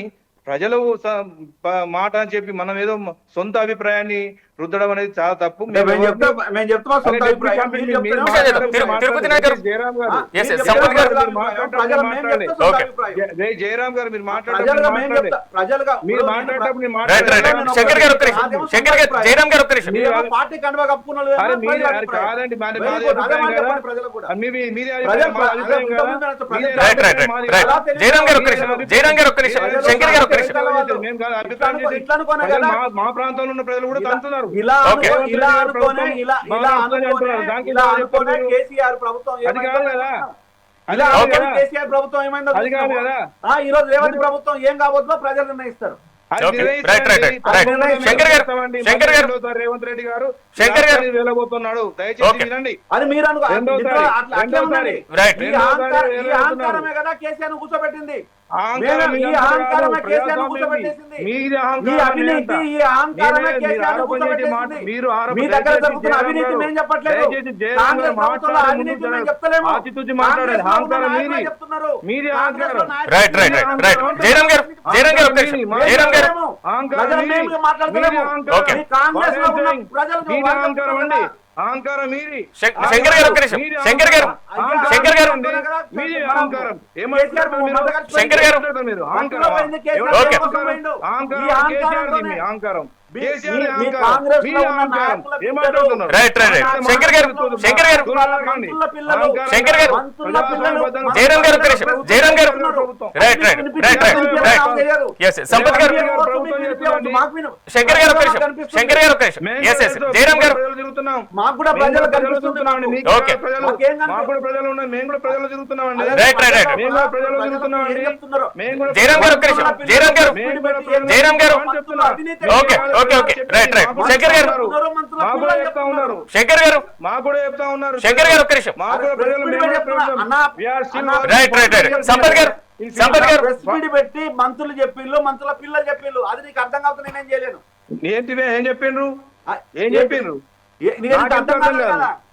ప్రజలు మాట అని చెప్పి మనం ఏదో సొంత అభిప్రాయాన్ని రుద్దడం అనేది చాలా తప్పు. జయరామ్ గారు మీరు మాట్లాడేటప్పుడు మా ప్రాంతంలో ఉన్న ప్రజలు కూడా తంతున్నారు. కేసీఆర్ ప్రభుత్వం ఏమైందో ఈ రోజు రేవంత్ ప్రభుత్వం ఏం కాబోతుందో ప్రజలు నిర్ణయిస్తారు. రేవంత్ రెడ్డి గారు వెళ్ళబోతున్నాడు. దయచేసి వినండి. అది మీరు అహంకారమే కదా కేసీఆర్ కూర్చోబెట్టింది. అహంకారం మీది. శంకర్ గారు శంకర్ గారు శంకర్ గారు మీది అహంకారం. శంకర్ గారు అహంకారం రైట్ రైట్ శంకర్ గారు శంకర్ గారు శంకర్ గారు Jayaram garu Jayaram garu right right right right right yes Sampath garu Shankar garu Shankar గారు ఎస్ ఎస్ జయరాం గారు మాకు కూడా ప్రజలు కనిపిస్తున్నామండి. ఓకే మాకు కూడా ప్రజలు ఉన్నాయి, మేము కూడా ప్రజలు తిరుగుతున్నామండి. రైట్ రైట్ రైట్ మేము కూడా ప్రజలు తిరుగుతున్నామండి. Jayaram garu Jayaram garu Jayaram garu okay okay okay right right Shankar garu Shankar గారు మాకు కూడా చెప్తా ఉన్నారు. శంకర్ గారు ఒక్క నిమిషం మాకు కూడా ప్రజలు right right right Sampath garu Sampath గారు స్పీడ్ పెట్టి మంత్రులు చెప్పిళ్ళు, మంత్రుల పిల్లలు చెప్పిళ్ళు. అది నీకు అర్థం కాకపోతే నేనేం చేయలేను. ఏంటివే ఏం చెప్పిండ్రు ఏం చెప్పిండ్రు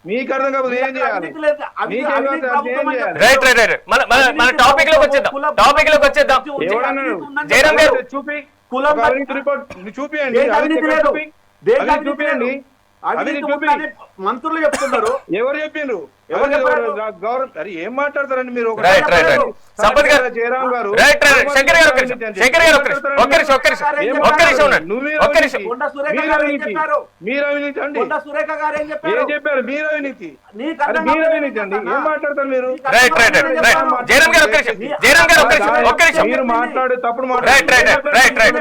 మీకు అర్థం కాకపోతే ఏం చేయాలి? రైట్ రైట్ రైట్ మన టాపిక్ లోకి వచ్చేద్దాం. టాపిక్ లోకి వచ్చేద్దాం. జయరాం గారు చూపి చూపియండి చూపియండి. అవినీతి ఉందని మంత్రులు చెప్తున్నారు. ఎవరు చెప్పిండ్రు? ఎవరు చెప్పారు? గౌరవం అరే ఏం మాట్లాడతారండి మీరు? రైట్ రైట్ రైట్ సంపత్ గారు జయరాం గారు రైట్ రైట్ శంకర్ గారు ఒక్క నిమిషం శంకర్ గారు ఒక్క నిమిషం ఉండండి ఒక్క నిమిషం కొండ సురేఖ గారు ఏం చెప్పారు? మీరు అవినీతి అండి. కొండ సురేఖ గారు ఏం చెప్పారు? ఏం చెప్పారు? మీరు అవినీతి. నీకు అర్థం మీరు అవినీతి అండి. ఏం మాట్లాడతారు మీరు? Right right right right Jayaram garu ఒక్క నిమిషం మీరు మాట్లాడే తప్పుడు రైట్ రైట్ రైట్ రైట్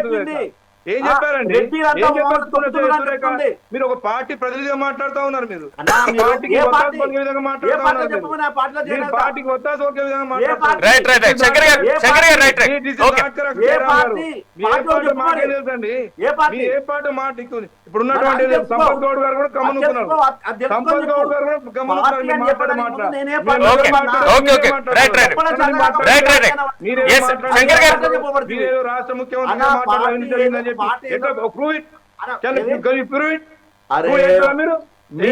ఏం చెప్పారండి? రెడ్డి ఏం అంతా చెప్పారు? తొమ్మిది చెప్తుంది. మీరు ఒక పార్టీ ప్రతినిధిగా మాట్లాడుతూ ఉన్నారు. మీరు అన్నా, మీరు పార్టీకి ఏ ఒత్తాసు పార్టీ? పలికే విధంగా ఏ మాట్లాడుతూ పార్టీ ఉన్నారు. చెప్పమని ఆ పార్టీలో మీరు చేరేదా? పార్టీకి ఒత్తాసు పలికే విధంగా ఏ మాట్లాడుతున్నారు. Party? Right right right Shankar garu right right This is okay not correct, ఏ జయరాం గారు. పార్టీ? మీ ఏ పార్టీ పార్టీ చెప్పు మాకే మరి. తెలుసండి. ఏ పార్టీ? మీ ఏ పార్టీ మాట ఇప్పుడు ఉన్నటువంటి మరి అది చెప్పుకో. సంపత్ గౌడ్ గారు కూడా గమనిస్తున్నారు. అది తెలుసుకొని సంపత్ చెప్పు. గౌడ్ గారు కూడా గమనిస్తున్నారు. పార్టీ మీరు అని మాట్లాడే చెప్పడానికి మాట. ముందు నేనే మీరు పార్టీ ఓకే చెప్పమన్నా? Okay okay right right right right right yes Shankar garu మీరేదో రాష్ట్ర ముఖ్యమంత్రి అన్నా, మాట్లాడాలని పార్టీ జరిగిందని చెప్పి పార్టీ ఎట్లా prove it? Can you prove it? అరే, Prove it రా మీరు? మీ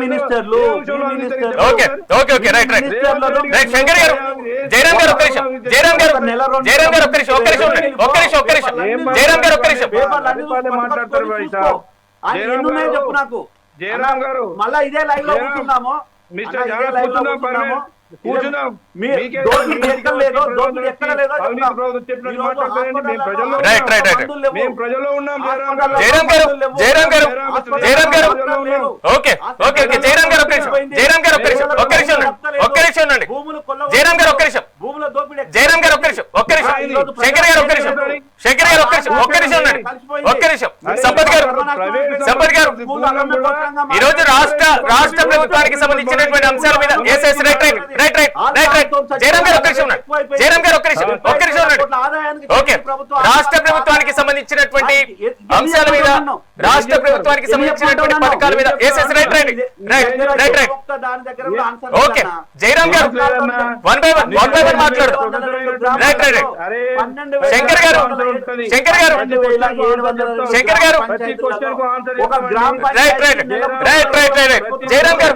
మినిస్టర్లు, మీ మినిస్టర్లు. Okay okay okay right right right Shankar గారు జయరాం గారు ఒక్క నిమిషం జయరాం గారు ఒక్క నిమిషం ఉండండి ఒక్క నిమిషం జయరాం గారు ఒక్క నిమిషం పేపర్లు అన్ని మాట్లాడతారు పట్టుకొని బయట. చూసుకో. ఆయన జయరాం ఎన్ని ఉన్నాయో గారు, చెప్పు నాకు. జయరాం గారు మళ్ళా ఇదే లైవ్ లో జయరాం, కూర్చున్నాము. మిస్టర్ అన్నా, జాన్ ఇదే లైవ్ లో కూర్చున్నాం, కూర్చున్నాము. కూర్చున్నాం. మీ- మీకే దోపిడీ ఎక్కడ లేదో, దోపిడీ ఎక్కడ లేదో అవినీతి చెప్తాం. ప్రభుత్వం చెప్పినట్టు ఈరోజు మాట్లాడతారండి. మేము ప్రజల్లో హాస్పిటల్లో రైట్, రైట్, రైట్. మందులు లేవు. మేము ప్రజల్లో ఉన్నాం. Jayaram garu. Jayaram garu Jayaram garu Jayaram garu okay okay okay Jayaram garu ఒక్క నిమిషం జయరాం గారు ఒక్క నిమిషం ఉండండి భూములు జయరాం గారు ఒక్క నిమిషం భూముల దోపిడీ జయరాం గారు ఒక్క నిమిషం శంకర్ గారు ఒక్క నిమిషం శంకర్ గారు ఒక్క నిమిషం ఉండండి ఒక్క నిమిషం సంపత్ గారు సంపత్ గారు ఈ రోజు రాష్ట్ర ప్రభుత్వానికి సంబంధించినటువంటి అంశాల మీద yes yes right right right right right right Jayaram garu ఒక్క నిమిషం ఉండండి జయరాం గారు ఒక్క నిమిషం ఉండండి ఓకే రాష్ట్ర ప్రభుత్వానికి సంబంధించినటువంటి అంశాల మీద రాష్ట్ర ప్రభుత్వానికి సంబంధించినటువంటి పథకాల మీద yes yes right right right right right okay Jayaram garu one by one మాట్లాడు right right right Shankar garu Shankar garu Shankar garu right right right right right Jayaram garu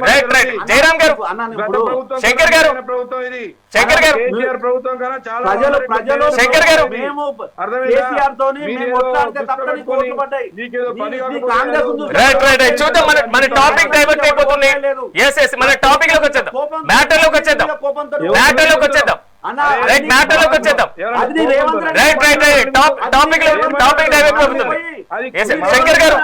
right right Jayaram గారు శంకర్ గారు ప్రభుత్వం ఇది శంకర్ గారు కేసీఆర్ ప్రభుత్వం కన్నా చాలా ప్రజలు శంకర్ గారు మేము అర్థమైందా? కేసీఆర్ తోని మేము మీరేదో కొట్లాడితే తప్పని పుస్తకం కోర్టు పడ్డాయి. నీకేదో పని నీ కాకపోతే కాంగ్రెస్ ఉంది. రైట్ రైట్ రైట్ చూద్దాం మన టాపిక్ డైవర్ట్ అయిపోతుంది ఎస్ ఎస్ మన టాపిక్ లోకి వచ్చేద్దాం మ్యాటర్ లోకి వచ్చేద్దాం మ్యాటర్ లోకి వచ్చేద్దాం రైట్ మ్యాటర్ లోకి వచ్చేద్దాం అది Revanth Reddy right right right topic divert అవుతుంది ఎస్ శంకర్ గారు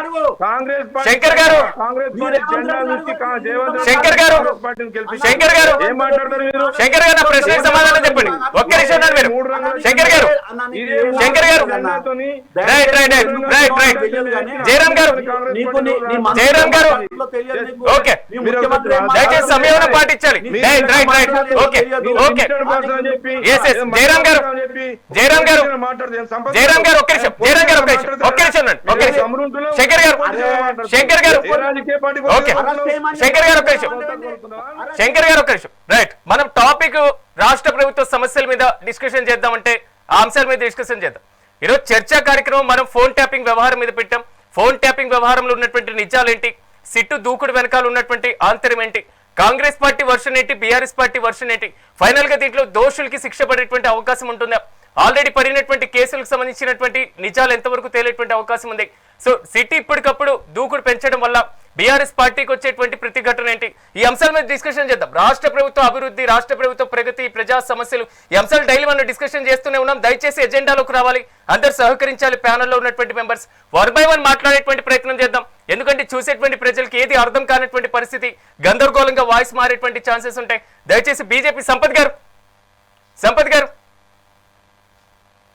కాంగ్రెస్ పార్టీ శంకర్ గారు కాంగ్రెస్ పార్టీ జెండా నుంచి జయవంత్ రెడ్డి శంకర్ గారు కాంగ్రెస్ పార్టీని గెలిపించారు. శంకర్ గారు ఏం మాట్లాడతారు మీరు? శంకర్ గారు నా ప్రశ్నకి సమాధానం చెప్పండి ఒక్క నిమిషం ఉండండి మీరు Shankar garu Shankar garu right right right right Jayaram garu Jayaram garu okay దయచేసి సమయం పాటించాలి right right right okay okay yes yes Jayaram garu Jayaram garu Jayaram garu ఒక్క నిమిషం జయరాం గారు ఒక్క నిమిషం ఉండండి ఒక్క నిమిషం శంకర్ గారు శంకర్ గారు ఓకే శంకర్ గారు ఒక్క నిమిషం శంకర్ గారు ఒక్క నిమిషం రైట్ మనం టాపిక్ రాష్ట్ర ప్రభుత్వ సమస్యల మీద డిస్కషన్ చేద్దామంటే ఆ అంశాల మీద డిస్కషన్ చేద్దాం ఈరోజు చర్చా కార్యక్రమం మనం ఫోన్ ట్యాపింగ్ వ్యవహారం మీద పెట్టాం ఫోన్ ట్యాపింగ్ వ్యవహారంలో ఉన్నటువంటి నిజాలేంటి సిట్టు దూకుడు వెనకాల ఉన్నటువంటి ఆంతర్యం ఏంటి కాంగ్రెస్ పార్టీ వర్షన్ ఏంటి బీఆర్ఎస్ పార్టీ వర్షన్ ఏంటి ఫైనల్ గా దీంట్లో దోషులకి శిక్ష పడేటువంటి అవకాశం ఉంటుందా ఆల్రెడీ పడినటువంటి కేసులకు సంబంధించినటువంటి నిజాలు ఎంతవరకు తేలేటువంటి అవకాశం ఉంది సో సిటీ ఇప్పటికప్పుడు దూకుడు పెంచడం వల్ల బీఆర్ఎస్ పార్టీకి వచ్చేటువంటి ప్రతిఘటన ఏంటి ఈ అంశాల మీద డిస్కషన్ చేద్దాం రాష్ట్ర ప్రభుత్వ అభివృద్ధి రాష్ట్ర ప్రభుత్వ ప్రగతి ప్రజా సమస్యలు ఈ అంశాలు డైలీ మనం డిస్కషన్ చేస్తూనే ఉన్నాం దయచేసి ఎజెండాలోకి రావాలి అందరు సహకరించాలి ప్యానెల్లో ఉన్నటువంటి మెంబర్స్ వన్ బై వన్ మాట్లాడేటువంటి ప్రయత్నం చేద్దాం ఎందుకంటే చూసేటువంటి ప్రజలకి ఏది అర్థం కానటువంటి పరిస్థితి గందరగోళంగా వాయిస్ మారేటువంటి ఛాన్సెస్ ఉంటాయి దయచేసి బీజేపీ సంపత్ గారు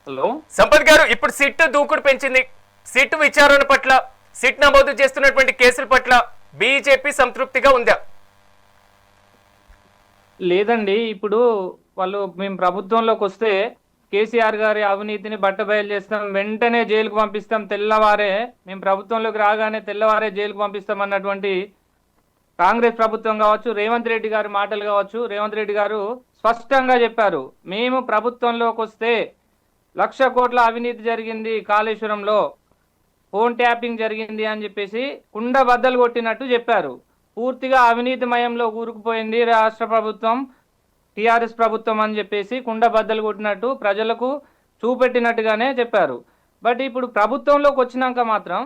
హలో సంపత్ గారు ఇప్పుడు సిట్ దూకుడు పెంచింది సిట్ విచారణ పట్ల సిట్ నమోదు చేస్తున్నటువంటి కేసుల పట్ల బీజేపీ సంతృప్తిగా ఉందా లేదండి ఇప్పుడు మేము ప్రభుత్వంలోకి వస్తే కేసీఆర్ గారి అవినీతిని బట్టబయలు చేస్తాం వెంటనే జైలుకు పంపిస్తాం తెల్లవారే మేము ప్రభుత్వంలోకి రాగానే తెల్లవారే జైలుకు పంపిస్తాం అన్నటువంటి కాంగ్రెస్ ప్రభుత్వం కావచ్చు రేవంత్ రెడ్డి గారి మాటలు కావచ్చు రేవంత్ రెడ్డి గారు స్పష్టంగా చెప్పారు మేము ప్రభుత్వంలోకి వస్తే 1,00,000 కోట్ల అవినీతి జరిగింది కాళేశ్వరంలో ఫోన్ ట్యాపింగ్ జరిగింది అని చెప్పేసి కుండ బద్దలు కొట్టినట్టు చెప్పారు పూర్తిగా అవినీతిమయంలో కూరుకుపోయింది రాష్ట్ర ప్రభుత్వం టీఆర్ఎస్ ప్రభుత్వం అని చెప్పేసి కుండ బద్దలు కొట్టినట్టు ప్రజలకు చూపెట్టినట్టుగానే చెప్పారు బట్ ఇప్పుడు ప్రభుత్వంలోకి వచ్చినాక మాత్రం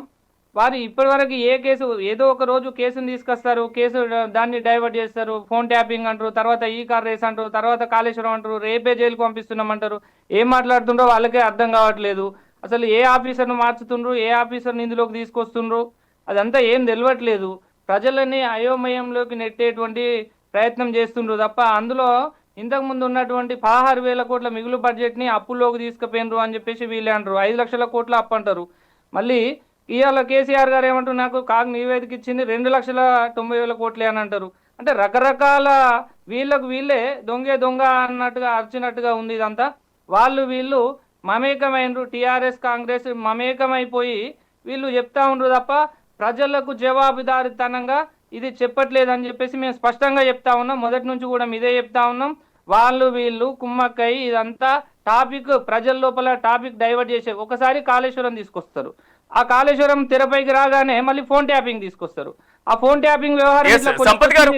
వారు ఇప్పటివరకు ఏ కేసు ఏదో ఒక రోజు కేసును తీసుకొస్తారు, కేసు దాన్ని డైవర్ట్ చేస్తారు, ఫోన్ ట్యాపింగ్ అంటారు, తర్వాత ఈ కార్ రేస్ అంటారు, తర్వాత కాళేశ్వరం అంటారు, రేపే జైలుకు పంపిస్తున్నామంటారు. ఏం మాట్లాడుతుండ్రో వాళ్ళకే అర్థం కావట్లేదు. అసలు ఏ ఆఫీసర్ను మార్చుతుండ్రు, ఏ ఆఫీసర్ని ఇందులోకి తీసుకొస్తుండ్రు, అదంతా ఏం తెలియట్లేదు. ప్రజలని అయోమయంలోకి నెట్టేటువంటి ప్రయత్నం చేస్తుండ్రు తప్ప అందులో ఇంతకుముందు ఉన్నటువంటి 16,000 కోట్ల మిగులు బడ్జెట్ని అప్పుల్లోకి తీసుకుపోయినరు అని చెప్పేసి వీళ్ళే అంటారు. 5 లక్షల కోట్ల అప్పు అంటారు. మళ్ళీ ఇవాళ కేసీఆర్ గారు ఏమంటారు, నాకు కాగ్ నివేదిక ఇచ్చింది 2,90,000 కోట్లే అని అంటారు. అంటే రకరకాల వీళ్ళకు వీళ్ళే దొంగ అన్నట్టుగా అర్చినట్టుగా ఉంది ఇదంతా. వీళ్ళు మమేకమైనరు, టీఆర్ఎస్ కాంగ్రెస్ మమేకమైపోయి వీళ్ళు చెప్తా ఉండరు తప్ప ప్రజలకు జవాబుదారితనంగా ఇది చెప్పట్లేదని చెప్పేసి మేము స్పష్టంగా చెప్తా ఉన్నాం. మొదటి నుంచి కూడా ఇదే చెప్తా ఉన్నాం. వీళ్ళు కుమ్మక్కై ఇదంతా టాపిక్ ప్రజల లోపల టాపిక్ డైవర్ట్ చేసే ఒకసారి కాళేశ్వరం తీసుకొస్తారు, ఆ కాళేశ్వరం తెరపైకి రాగానే మళ్ళీ ఫోన్ ట్యాపింగ్ తీసుకొస్తారు. ఆ ఫోన్ ట్యాపింగ్ వ్యవహారం సంపత్ గారు,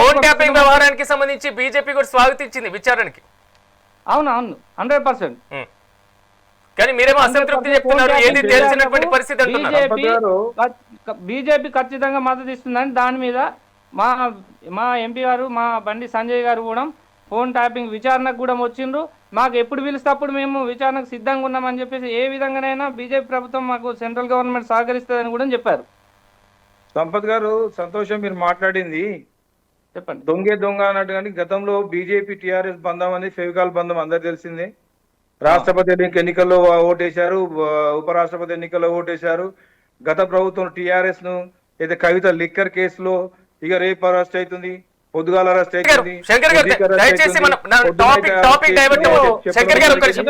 ఫోన్ ట్యాపింగ్ వ్యవహారానికి సంబంధించి బీజేపీ కూడా స్వాగతించింది విచారణకి. అవును 100%. కానీ మీరేమో అసంతృప్తి చెప్తున్నారు, ఏది తెలిసినటువంటి పరిస్థితి అంటున్నారు. బీజేపీ ఖచ్చితంగా మద్దతు ఇస్తుందని దాని మీద మా ఎంపీ గారు, మా బండి సంజయ్ గారు కూడా ఫోన్ ట్యాపింగ్ విచారణకు కూడా వచ్చిండ్రు. మాకు ఎప్పుడు పిలిస్తే అప్పుడు మేము విచారణకు సిద్ధంగా ఉన్నామని చెప్పేసి ఏ విధంగానైనా బీజేపీ ప్రభుత్వం మాకు సెంట్రల్ గవర్నమెంట్ సహకరిస్తుందని కూడా చెప్పారు. సంపత్ గారు, సంతోషం మీరు మాట్లాడింది. చెప్పండి. దొంగ అన్నట్టు. కానీ గతంలో బీజేపీ టీఆర్ఎస్ బంధం అనేది ఫెవికాల్ బంధం అందరు తెలిసిందే. రాష్ట్రపతి ఎన్నికల్లో ఓటేశారు, ఉపరాష్ట్రపతి ఎన్నికల్లో ఓటేశారు. గత ప్రభుత్వం టీఆర్ఎస్ ను అయితే కవిత లిక్కర్ కేసులో ఇక రేపు అరెస్ట్ అవుతుంది, పొద్దుగాల అరెస్ట్ అవుతుంది. శంకర్ గారు దయచేసి మన టాపిక్ డైవర్ట్ అవ్వదు. శంకర్ గారు ఒక్క నిమిషం.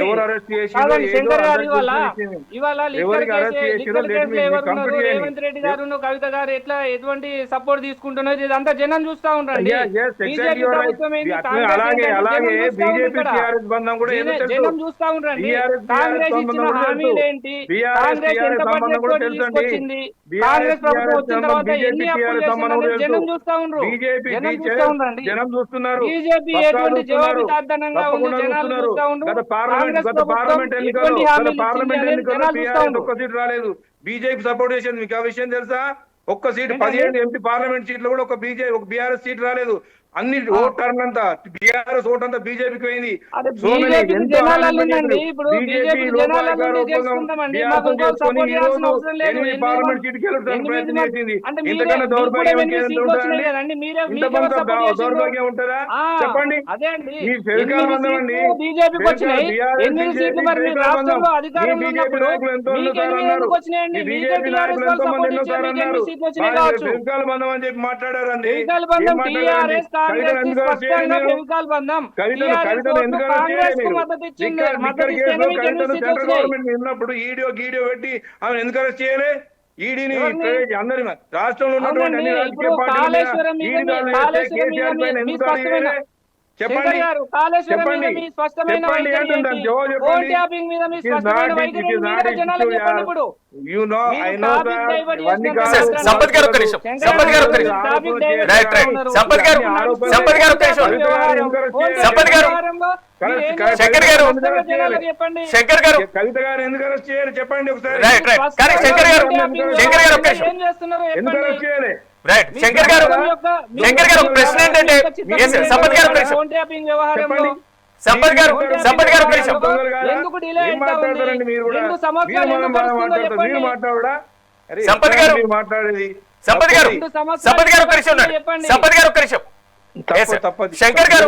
ఎవరు అరెస్ట్ చేశారు, రేవంత్ రెడ్డి గారు కవిత గారు ఎట్లా ఎటువంటి సపోర్ట్ తీసుకుంటున్నారు ఇదంతా జనం చూస్తా ఉండండి. అలాగే బీజేపీ టీఆర్ఎస్ బంధం కూడా జనం చూస్తా ఉండండి. కాంగ్రెస్ ఇచ్చిన హామీలు ఏంటి, కాంగ్రెస్ ఎంత బడ్జెట్ తోటి తీసుకొచ్చింది, కాంగ్రెస్ ప్రభుత్వం వచ్చిన తర్వాత ఎన్ని అప్పులు చేసిందనేది జనం చూస్తా ఉండ్రు. జనం చూస్తున్నారు. బీజేపీ ఎటువంటి జవాబుదారితనంగా ఉంది జనాలు చూస్తా ఉండ్రు. కాంగ్రెస్ ప్రభుత్వం ఎటువంటి హామీలు ఇచ్చింది జనాలు చూస్తా ఉండ్రు. ఒక్క సీట్ రాలేదు, బీజేపీ సపోర్ట్ చేసింది. మీకు ఆ విషయం తెలుసా? ఒక్క సీట్ 17 ఎంపీ పార్లమెంట్ సీట్లు కూడా ఒక బీఆర్ఎస్ సీట్ రాలేదు. అన్ని ఓట్ టర్న్ అంతా బీఆర్ఎస్ ఓట్ అంతా బీజేపీకి పోయింది. పార్లమెంట్ సీట్కి ప్రయత్నం చేసింది. ఇంతకన్నా దౌర్భాగ్యం దౌర్భాగ్యం ఉంటారా? చెప్పండి. మీ ఫెవికాల్ బంధం అండి. బీజేపీ నాయకులు ఎంతో ఫెవికాల్ బంధం అని చెప్పి మాట్లాడారండి. ఉన్నప్పుడు ఈడియో పెట్టి ఆమె ఎందుకు అరెస్ట్ చేయలే? ఈడీని అందరి రాష్ట్రంలో ఉన్నటువంటి అన్ని రాజకీయ పార్టీలు చెప్పండి సంపత్ గారు ఒక్క నిమిషం. సంపత్ గారు ఒక్క నిమిషం. రైట్ సంపత్ గారు శంకర్ గారు శంకర్ గారు కవిత గారు ఎందుకు అరెస్ట్ చేయాలి చెప్పండి ఒకసారి. రైట్ కానీ శంకర్ గారు ఒక్క నిమిషం. ఎందుకు అరెస్ట్ చేయాలి? రైట్ శంకర్ గారు ఒక ప్రశ్న ఏంటంటే సంపత్ గారు శంకర్ గారు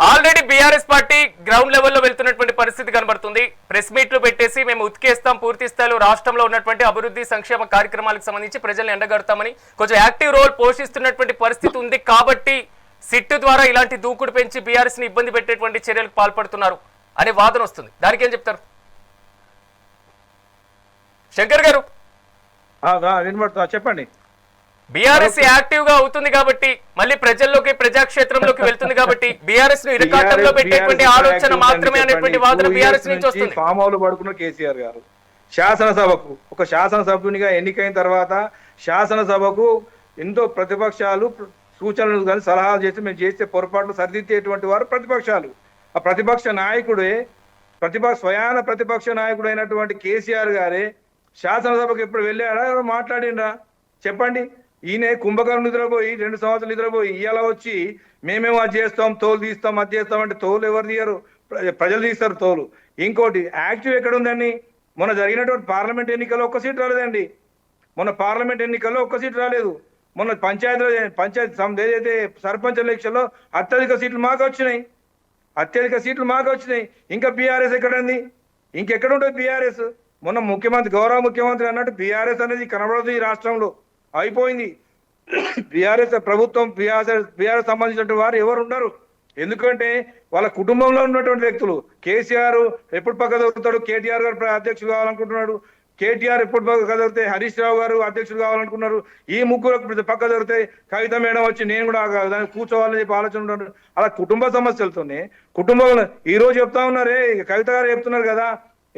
ఆల్రెడీ బీఆర్ఎస్ పార్టీ గ్రౌండ్ లెవెల్లో వెళ్తున్నటువంటి పరిస్థితి కనబడుతుంది. ప్రెస్ మీట్లు పెట్టేసి మేము ఉతికేస్తాం, పూర్తి స్థాయిలో రాష్ట్రంలో ఉన్నటువంటి అభివృద్ధి సంక్షేమ కార్యక్రమాలకు సంబంధించి ప్రజల్ని ఎండగడతామని కొంచెం యాక్టివ్ రోల్ పోషిస్తున్నటువంటి పరిస్థితి ఉంది. కాబట్టి సిట్ ద్వారా ఇలాంటి దూకుడు పెంచి బీఆర్ఎస్ ని ఇబ్బంది పెట్టేటువంటి చర్యలకు పాల్పడుతున్నారు అనే వాదన వస్తుంది. దానికి ఏం చెప్తారు శంకర్ గారు? చెప్పండి. బీఆర్ఎస్ యాక్టివ్ గా అవుతుంది కాబట్టి, మళ్ళీ ప్రజల్లోకి ప్రజాక్షేత్రంలోకి వెళ్తుంది కాబట్టి బీఆర్ఎస్ ను ఇరకాటంలో పెట్టేటువంటి ఆలోచన మాత్రమే అనేటువంటి వాదన బీఆర్ఎస్ నుంచి వస్తుంది. ఫామ్ హౌస్ పడుకున్న కేసీఆర్ గారు శాసనసభకు ఒక శాసనసభ్యునిగా ఎన్నికైన తర్వాత శాసనసభకు ఎంతో ప్రతిపక్షాలు సూచనలు కానీ సలహాలు చేసి మేము చేసే పొరపాట్లు సరిదిద్దేటువంటి వారు ప్రతిపక్షాలు. ఆ ప్రతిపక్ష నాయకుడే స్వయాన ప్రతిపక్ష నాయకుడు అయినటువంటి కేసీఆర్ గారే శాసనసభకు ఎప్పుడు వెళ్ళారా ఎవరు మాట్లాడిండ్రా చెప్పండి. ఈయన కుంభకర్ణ నిద్రపోయి 2 సంవత్సరాలు నిద్రపోయి ఇవాళ వచ్చి మేమేమో అది చేస్తాం, తోలు తీస్తాం, అది చేస్తాం అంటే తోలు ఎవరు తీయరు, ప్రజలు తీస్తారు తోలు. ఇంకోటి యాక్టివ్ ఎక్కడ ఉందండి? మొన్న జరిగినటువంటి పార్లమెంట్ ఎన్నికల్లో ఒక్క సీట్ రాలేదండి. మొన్న పార్లమెంట్ ఎన్నికల్లో ఒక్క సీట్ రాలేదు. మొన్న పంచాయతీ ఏదైతే సర్పంచ్ ఎలక్షన్లో అత్యధిక సీట్లు మాకు వచ్చినాయి. ఇంకా బీఆర్ఎస్ ఎక్కడండి? ఇంకెక్కడ ఉంటుంది బీఆర్ఎస్? మొన్న గౌరవ ముఖ్యమంత్రి అన్నట్టు బీఆర్ఎస్ అనేది కనబడదు ఈ రాష్ట్రంలో, అయిపోయింది. బీఆర్ఎస్ ప్రభుత్వం, బీఆర్ఎస్ సంబంధించినటువంటి వారు ఎవరు ఉండరు. ఎందుకంటే వాళ్ళ కుటుంబంలో ఉన్నటువంటి వ్యక్తులు. కేసీఆర్ ఎప్పుడు పక్క దొరుకుతాడు, కేటీఆర్ గారు అధ్యక్షుడు కావాలనుకుంటున్నాడు. కేటీఆర్ ఎప్పుడు పక్క దొరికితే హరీష్ రావు గారు అధ్యక్షుడు కావాలనుకున్నారు. ఈ ముగ్గురు పక్క దొరికితే కవిత మేడం వచ్చి నేను కూడా దాన్ని కూర్చోవాలని చెప్పి ఆలోచన ఉంటాడు. అలా కుటుంబ సమస్యలతోనే కుటుంబంలో ఈ రోజు చెప్తా ఉన్నారే, కవిత గారు చెప్తున్నారు కదా,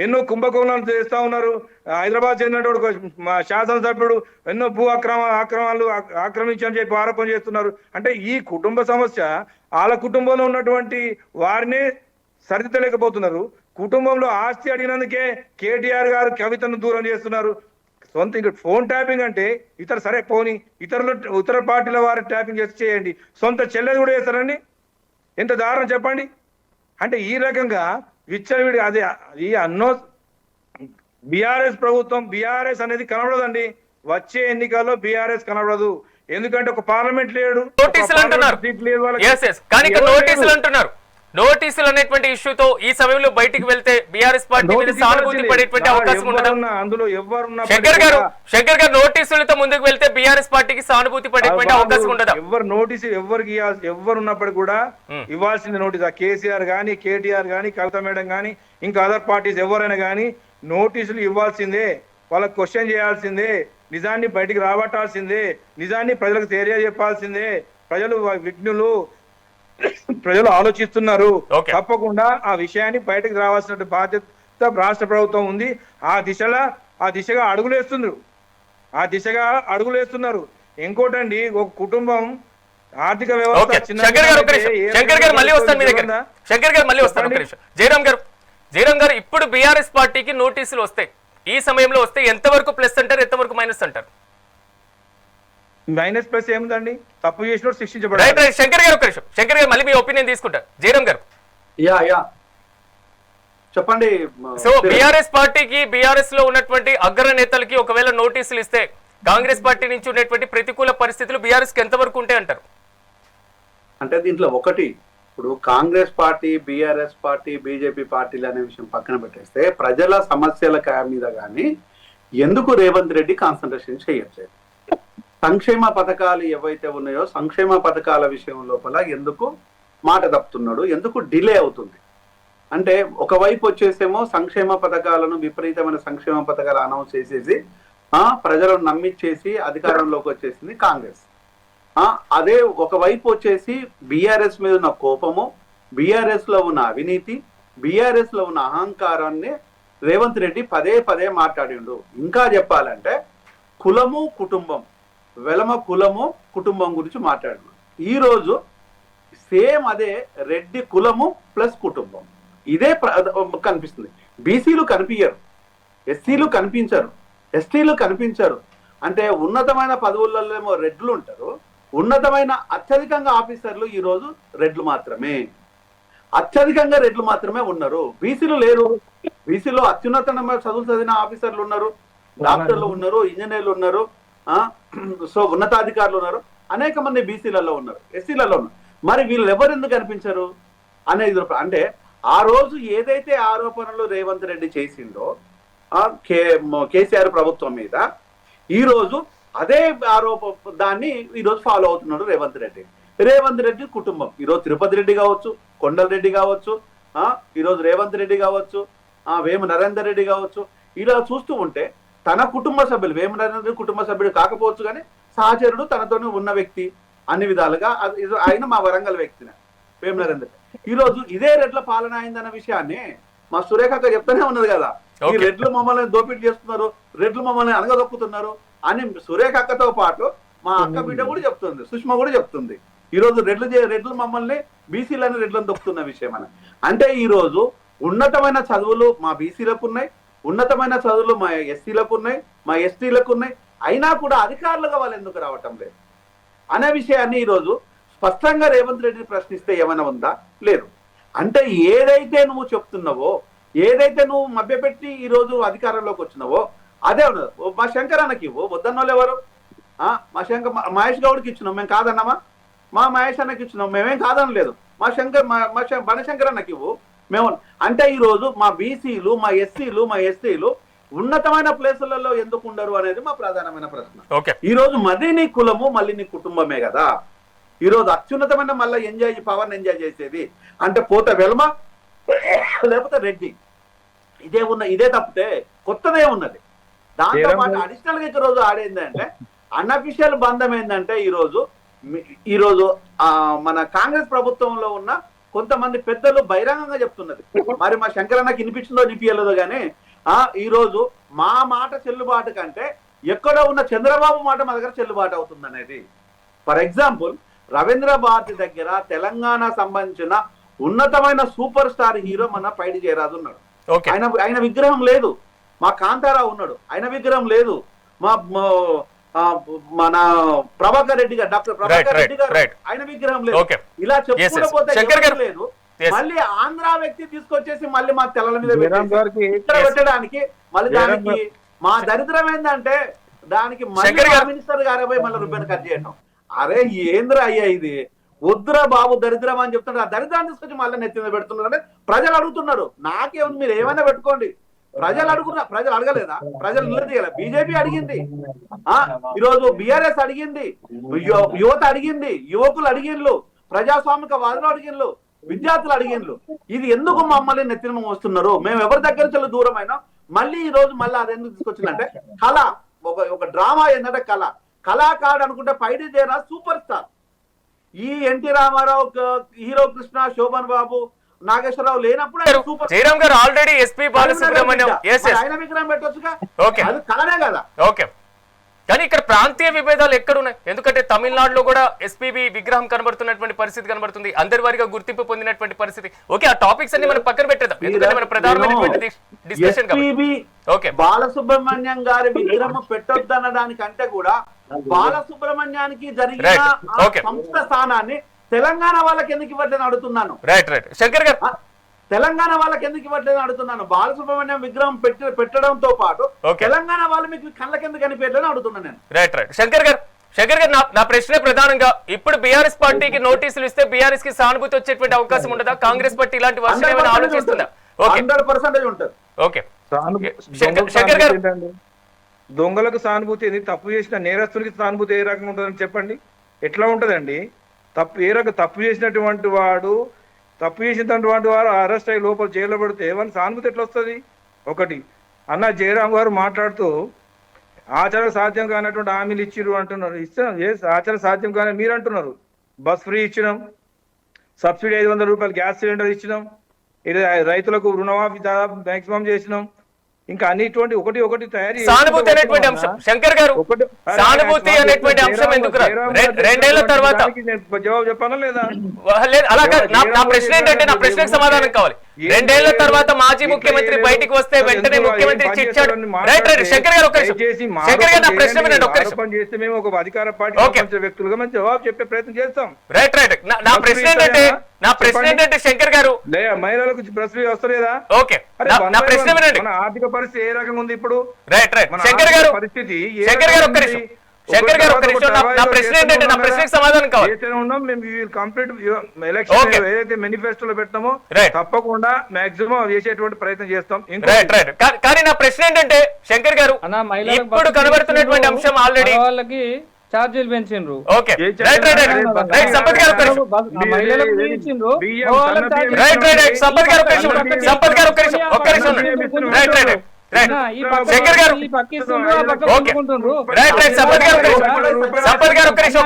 ఎన్నో కుంభకోణాలు చేస్తా ఉన్నారు. హైదరాబాద్ చెందినటువంటి మా శాసనసభ్యుడు ఎన్నో భూ ఆక్రమణలు ఆక్రమించని చెప్పి ఆరోపణ చేస్తున్నారు. అంటే ఈ కుటుంబ సమస్య వాళ్ళ కుటుంబంలో ఉన్నటువంటి వారినే సరిదిద్దలేకపోతున్నారు. కుటుంబంలో ఆస్తి అడిగినందుకే కేటీఆర్ గారు కవితను దూరం చేస్తున్నారు. సొంత ఫోన్ ట్యాపింగ్ అంటే సరే పోని ఇతర పార్టీల వారి ట్యాపింగ్ చేయండి, సొంత చెల్లెది కూడా చేస్తారండి. ఎంత దారుణం చెప్పండి. అంటే ఈ రకంగా విచ్చలవిడి అదే ఈ బీఆర్ఎస్ ప్రభుత్వం, బీఆర్ఎస్ అనేది కనబడదండి. వచ్చే ఎన్నికల్లో బీఆర్ఎస్ కనబడదు. ఎందుకంటే ఒక పార్లమెంట్ లేడు, నోటీసులు అంటున్నారు. కానీ ఇక్కడ నోటీసులు అంటున్నారు. నోటీసులు అనేటువంటి ఇష్యూతో ఈ సమయంలో బయటికి వెళ్తే బీఆర్ఎస్ పార్టీ మీద సానుభూతి పడేటువంటి అవకాశం ఉండదు. అందులో ఎవరున్నా శంకర్ గారు నోటీసులతో ముందుకు వెళ్తే బీఆర్ఎస్ పార్టీకి సానుభూతి పడేటువంటి అవకాశం ఉండదు. ఎవరు నోటీసు ఎవరికి ఎవరు ఉన్నప్పుడు కూడా ఇవ్వాల్సింది నోటీస్. ఆ కేసీఆర్ గానీ, కేటీఆర్ గానీ, కవిత మేడం గానీ, ఇంకా అదర్ పార్టీస్ ఎవరైనా గానీ నోటీసులు ఇవ్వాల్సిందే. వాళ్ళకి క్వశ్చన్ చేయాల్సిందే, నిజాన్ని బయటికి రాబట్టాల్సిందే, నిజాన్ని ప్రజలకు తెలియజెప్పాల్సిందే. ప్రజలు విఘ్నులు, ప్రజలు ఆలోచిస్తున్నారు. తప్పకుండా ఆ విషయాన్ని బయటకు రావాల్సిన బాధ్యత రాష్ట్ర ప్రభుత్వం ఉంది. ఆ దిశగా అడుగులేస్తున్నారు. ఇంకోటండి, ఒక కుటుంబం ఆర్థిక వ్యవస్థ జయరాం గారు ఇప్పుడు బీఆర్ఎస్ పార్టీకి నోటీసులు వస్తాయి, ఈ సమయంలో వస్తే ఎంతవరకు ప్లస్ అంటారు, ఎంతవరకు మైనస్ అంటారు? మైనస్ ప్లస్ ఏముందండి, తప్పు చేసినోడు శిక్షించబడాలి. శంకర్ గారు మళ్ళీ మీ ఒపీనియన్ తీసుకుంటారు. జయరాం గారు చెప్పండి. సో బీఆర్ఎస్ పార్టీకి, బీఆర్ఎస్ లో ఉన్నటువంటి అగ్ర నేతలకి ఒకవేళ నోటీసులు ఇస్తే కాంగ్రెస్ పార్టీ నుంచి ఉన్నటువంటి ప్రతికూల పరిస్థితులు బీఆర్ఎస్ కి ఎంతవరకు ఉంటాయి అంటారు? అంటే దీంట్లో ఒకటి, ఇప్పుడు Congress party, BRS party, BJP పార్టీలు అనే విషయం పక్కన పెట్టేస్తే ప్రజల సమస్యల మీద కానీ ఎందుకు రేవంత్ రెడ్డి కాన్సన్ట్రేషన్ చేయట్లేదు? సంక్షేమ పథకాలు ఏవైతే ఉన్నాయో సంక్షేమ పథకాల విషయం లోపల ఎందుకు మాట తప్పుతున్నాడు, ఎందుకు డిలే అవుతుంది? అంటే ఒకవైపు వచ్చేసేమో సంక్షేమ పథకాలను, విపరీతమైన సంక్షేమ పథకాలు అనౌన్స్ చేసేసి ప్రజలను నమ్మించేసి అధికారంలోకి వచ్చేసింది కాంగ్రెస్. అదే ఒకవైపు వచ్చేసి బీఆర్ఎస్ మీద ఉన్న కోపము, బీఆర్ఎస్ లో ఉన్న అవినీతి, బీఆర్ఎస్ లో ఉన్న అహంకారాన్ని రేవంత్ రెడ్డి పదే పదే మాట్లాడిండు. ఇంకా చెప్పాలంటే కులము కుటుంబం, వెలమ కులము కుటుంబం గురించి మాట్లాడినాడు. ఈరోజు సేమ్ అదే రెడ్డి కులము ప్లస్ కుటుంబం ఇదే కనిపిస్తుంది. బీసీలు కనిపించరు, ఎస్సీలు కనిపించరు, ఎస్టీలు కనిపించరు. అంటే ఉన్నతమైన పదవులలో రెడ్లు ఉంటారు, ఉన్నతమైన అత్యధికంగా ఆఫీసర్లు ఈరోజు రెడ్లు మాత్రమే, అత్యధికంగా రెడ్లు మాత్రమే ఉన్నారు. బీసీలు లేరు. బీసీలో అత్యున్నతమైన చదువులు చదివిన ఆఫీసర్లు ఉన్నారు, డాక్టర్లు ఉన్నారు, ఇంజనీర్లు ఉన్నారు, సో ఉన్నతాధికారులు ఉన్నారు, అనేక మంది బీసీలలో ఉన్నారు, ఎస్సీలలో ఉన్నారు. మరి వీళ్ళు ఎవరు ఎందుకు కనిపించరు అనేది అంటే ఆ రోజు ఏదైతే ఆరోపణలు రేవంత్ రెడ్డి చేసిండో కేసీఆర్ ప్రభుత్వం మీద, ఈ రోజు అదే దాన్ని ఈరోజు ఫాలో అవుతున్నాడు రేవంత్ రెడ్డి. రేవంత్ రెడ్డి కుటుంబం ఈరోజు తిరుపతి రెడ్డి కావచ్చు, కొండల రెడ్డి కావచ్చు, ఈరోజు రేవంత్ రెడ్డి కావచ్చు, వేమ నరేందర్ రెడ్డి కావచ్చు, ఇలా చూస్తూ ఉంటే తన కుటుంబ సభ్యులు, వేమ నరేందర్ కుటుంబ సభ్యుడు కాకపోవచ్చు కానీ సహచరుడు, తనతోనే ఉన్న వ్యక్తి, అన్ని విధాలుగా ఆయన మా వరంగల్ వ్యక్తినే వేమ నరేందర్. ఈరోజు ఇదే రెడ్ల పాలన అయిందన్న విషయాన్ని మా సురేఖ చెప్తూనే ఉన్నది కదా, ఈ రెడ్లు మమ్మల్ని దోపిడీ చేస్తున్నారు, రెడ్లు మమ్మల్ని అనగదొక్కుతున్నారు అని సురేఖ అక్కతో పాటు మా అక్క బిడ్డ కూడా చెప్తుంది, సుష్మా కూడా చెప్తుంది. ఈ రోజు రెడ్లు మమ్మల్ని బీసీలని రెడ్లను దొక్కుతున్న విషయం అని. అంటే ఈ రోజు ఉన్నతమైన చదువులు మా బీసీలకు ఉన్నాయి, ఉన్నతమైన చదువులు మా ఎస్సీలకు ఉన్నాయి, మా ఎస్టీలకు ఉన్నాయి, అయినా కూడా అధికారులుగా వాళ్ళు ఎందుకు రావటం లేదు అనే విషయాన్ని ఈరోజు స్పష్టంగా రేవంత్ రెడ్డిని ప్రశ్నిస్తే ఏమైనా ఉందా? లేదు. అంటే ఏదైతే నువ్వు చెప్తున్నావో, ఏదైతే నువ్వు మభ్యపెట్టి ఈరోజు అధికారంలోకి వచ్చినావో అదే ఉన్నది. మా శంకర్ అన్నకి ఇవ్వు, వద్దన్నోళ్ళు ఎవరు? మా మహేష్ గౌడ్కి ఇచ్చినాం, మేము కాదన్నామా? మా మహేష్ అన్నకి ఇచ్చినాం, మేమేం కాదనలేదు. మా బనశంకర్ అన్నకి ఇవ్వు మేము. అంటే ఈరోజు మా బీసీలు, మా ఎస్సీలు, మా ఎస్టీలు ఉన్నతమైన ప్లేసులలో ఎందుకు ఉండరు అనేది మా ప్రధానమైన ప్రశ్న. ఈ రోజు మళ్ళీ నీ కులము, మళ్ళీ నీ కుటుంబమే కదా ఈ రోజు అత్యున్నతమైన మళ్ళీ పవర్ ఎంజాయ్ చేసేది. అంటే పోత వెల్మ లేకపోతే రెడ్డి, ఇదే తప్పితే కొత్తదే ఉన్నది. దాంతో పాటు అడిషనల్ గా ఈ రోజు ఆడేంది అంటే అన్అఫిషియల్ బంధం ఏంటంటే ఈరోజు మన కాంగ్రెస్ ప్రభుత్వంలో ఉన్న కొంతమంది పెద్దలు బహిరంగంగా చెప్తున్నది. మరి మా శంకరన్నకి వినిపించిందో వినిపించలేదో కానీ ఈ రోజు మా మాట చెల్లుబాటు కంటే ఎక్కడో ఉన్న చంద్రబాబు మాట మా దగ్గర చెల్లుబాటు అవుతుంది అనేది. ఫర్ ఎగ్జాంపుల్, రవీంద్ర భారతి దగ్గర తెలంగాణ సంబంధించిన ఉన్నతమైన సూపర్ స్టార్ హీరో మన పైడి జయరాజు ఉన్నాడు. ఆయన విగ్రహం లేదు. మా కాంతారావు ఉన్నాడు, ఆయన విగ్రహం లేదు. మన ప్రభాకర్ రెడ్డి గారు, డాక్టర్ ప్రభాకర్ రెడ్డి గారు, ఆయన విగ్రహం లేదు. ఇలా చెప్పుకుంటే లేదు. మళ్ళీ ఆంధ్ర వ్యక్తి తీసుకొచ్చేసి మళ్ళీ మా తెల్లల మీద పెట్టడానికి, మళ్ళీ దానికి మా దరిద్రం ఏంటంటే దానికి మళ్ళీ మినిస్టర్ గారే పోయి మళ్ళీ రూపాయలు కట్ చేయటం. అరే ఏంద్ర అయ్యా ఇది, వద్దురా బాబు దరిద్రం అని చెప్తున్నారు. ఆ దరిద్రాన్ని తీసుకొచ్చి మళ్ళీ నెత్తి మీద పెడుతున్నారు అంటే ప్రజలు అడుగుతున్నారు. నాకేముంది, మీరు ఏమైనా పెట్టుకోండి. ప్రజలు అడగలేదా? ప్రజలు నిలదీయాలి. బీజేపీ అడిగింది, ఈరోజు బీఆర్ఎస్ అడిగింది, యువత అడిగింది, యువకులు అడిగిన్లు, ప్రజాస్వామిక వాదులు అడిగిన్లు, విద్యార్థులు అడిగిన్లు. ఇది ఎందుకు మమ్మల్ని నెత్తిన వస్తున్నారు? మేము ఎవరి దగ్గర చాలా దూరమైనా మళ్ళీ ఈ రోజు మళ్ళీ అది ఎందుకు తీసుకొచ్చిందంటే కళ, ఒక డ్రామా ఏంటంటే కళాకారుడు అనుకుంటే పైడి జయరాజ్ సూపర్ స్టార్. ఈ ఎన్టీ రామారావు, హీరో కృష్ణ, శోభన్ బాబు, నాగేశ్వరరావు లేనప్పుడు జయరామ్ గారు ఆల్రెడీ ఎస్పీ బాలసుబ్రహ్మణ్యం ఆయన విగ్రహం పెట్టొచ్చుగా, అది కళనే కదా. ఓకే, కానీ ఇక్కడ ప్రాంతీయ విభేదాలు ఎక్కడున్నాయి? ఎందుకంటే తమిళనాడులో కూడా ఎస్పీబీ విగ్రహం కనబడుతున్నటువంటి పరిస్థితి కనబడుతుంది, అందరి వారిగా గుర్తింపు పొందినటువంటి పరిస్థితి. ఓకే, ఆ టాపిక్స్ అన్ని మనం పక్కన పెట్టేద్దాం, ఎందుకంటే మన ప్రధానమైనటువంటి డిస్కషన్. ఓకే, బాలసుబ్రహ్మణ్యం గారి విగ్రహం పెట్టొద్దనడానికంటే కూడా బాలసుబ్రహ్మణ్యానికి జరిగిన సంస్థ స్థానాన్ని తెలంగాణ వాళ్ళకి ఎందుకు ఇవ్వట్లేదు అడుగుతున్నాను. రైట్ శంకర్ గారు, తెలంగాణ వాళ్ళకి ఎందుకు ఇవ్వట్లేదు అడుగుతున్నాను. బాలసుబ్రహ్మణ్యం విగ్రహం పెట్టడంతో పాటు తెలంగాణ వాళ్ళు మీకు కళ్ళకి ఎందుకు కనిపించట్లేదు అడుగుతున్నాను నేను. రైట్ శంకర్ గారు, నా ప్రశ్న ప్రధానంగా ఇప్పుడు బీఆర్ఎస్ పార్టీకి నోటీసులు ఇస్తే బీఆర్ఎస్ కి సానుభూతి వచ్చేటువంటి అవకాశం ఉండదా? కాంగ్రెస్ పార్టీ ఇలాంటి వర్షం ఏమైనా ఆలోచిస్తుందా? 100% ఉంటుంది. ఓకే, శంకర్ గారు, దొంగలకు సానుభూతి ఏంది? తప్పు చేసిన నేరస్తునికి సానుభూతి ఏ రకంగా ఉంటుందని చెప్పండి. ఎట్లా ఉంటదండి? తప్పు చేసినటువంటి వాడు అరెస్ట్ అయ్యి లోపల జైల్లో పడితే ఏమన్నా సానుభూతి ఎట్లా వస్తుంది? ఒకటి అన్న జయరామ్ గారు మాట్లాడుతూ ఆచార సాధ్యం కానటువంటి హామీలు ఇచ్చిర్రు అంటున్నారు. ఇస్తాం, ఆచార సాధ్యం కానీ మీరు అంటున్నారు. బస్ ఫ్రీ ఇచ్చినాం, సబ్సిడీ 500 రూపాయలు గ్యాస్ సిలిండర్ ఇచ్చినాం, ఇది రైతులకు రుణమాఫీ దాదాపు మాక్సిమం చేసినాం. ఇంకా అన్నిటువంటి ఒకటి తయారీ. సానుభూతి అనేటువంటి అంశం శంకర్ గారు, సానుభూతి అనేటువంటి అంశం ఎందుకు రెండేళ్ల తర్వాత జవాబు చెప్పానా లేదా? అలా నా ప్రశ్న ఏంటంటే, నా ప్రశ్నకు సమాధానం కావాలి. 2 ఏళ్ల తర్వాత మాజీ ముఖ్యమంత్రి బయటికి వస్తే వెంటనే ముఖ్యమంత్రి ఇచ్చాడు. రైట్ శంకర్ గారు, శంకర్ గారు, నా ప్రశ్న వినండి. చేస్తే మేము ఒక అధికార పార్టీ వ్యక్తులుగా మేము జవాబు చెప్పే ప్రయత్నం చేస్తాం. రైట్ నా ప్రశ్న ఏంటంటే శంకర్ గారు, మహిళలకు ప్రెస్ ఫ్రీ వస్తలేదా? ఓకే, నా ప్రశ్న వినండి. మన ఆర్థిక పరిస్థితి ఏ రకంగా ఉంది ఇప్పుడు? రైట్ శంకర్ గారు, పరిస్థితి శంకర్ గారు ఒక్క నిమిషం. నా ప్రశ్న ఏంటంటే, నా ప్రశ్నకు సమాధానం కావాలి. కంప్లీట్ ఎలక్షన్ ఏదైతే మేనిఫెస్టోలో పెట్టామో తప్పకుండా మాక్సిమం చేసేటువంటి ప్రయత్నం చేస్తాం. రైట్ కానీ నా ప్రశ్న ఏంటంటే శంకర్ గారు, ఇప్పుడు కనబడుతున్నటువంటి అంశం ఆల్రెడీ వాళ్ళకి ఛార్జీలు పెంచిండ్రు. ఓకే, రైట్ సంపత్ గారు, సంపత్ గారు ఒక్క నిమిషం. రైట్ శంకర్ గారు, ఓకే, రైట్ సంపత్ గారు ఒక్క నిమిషం.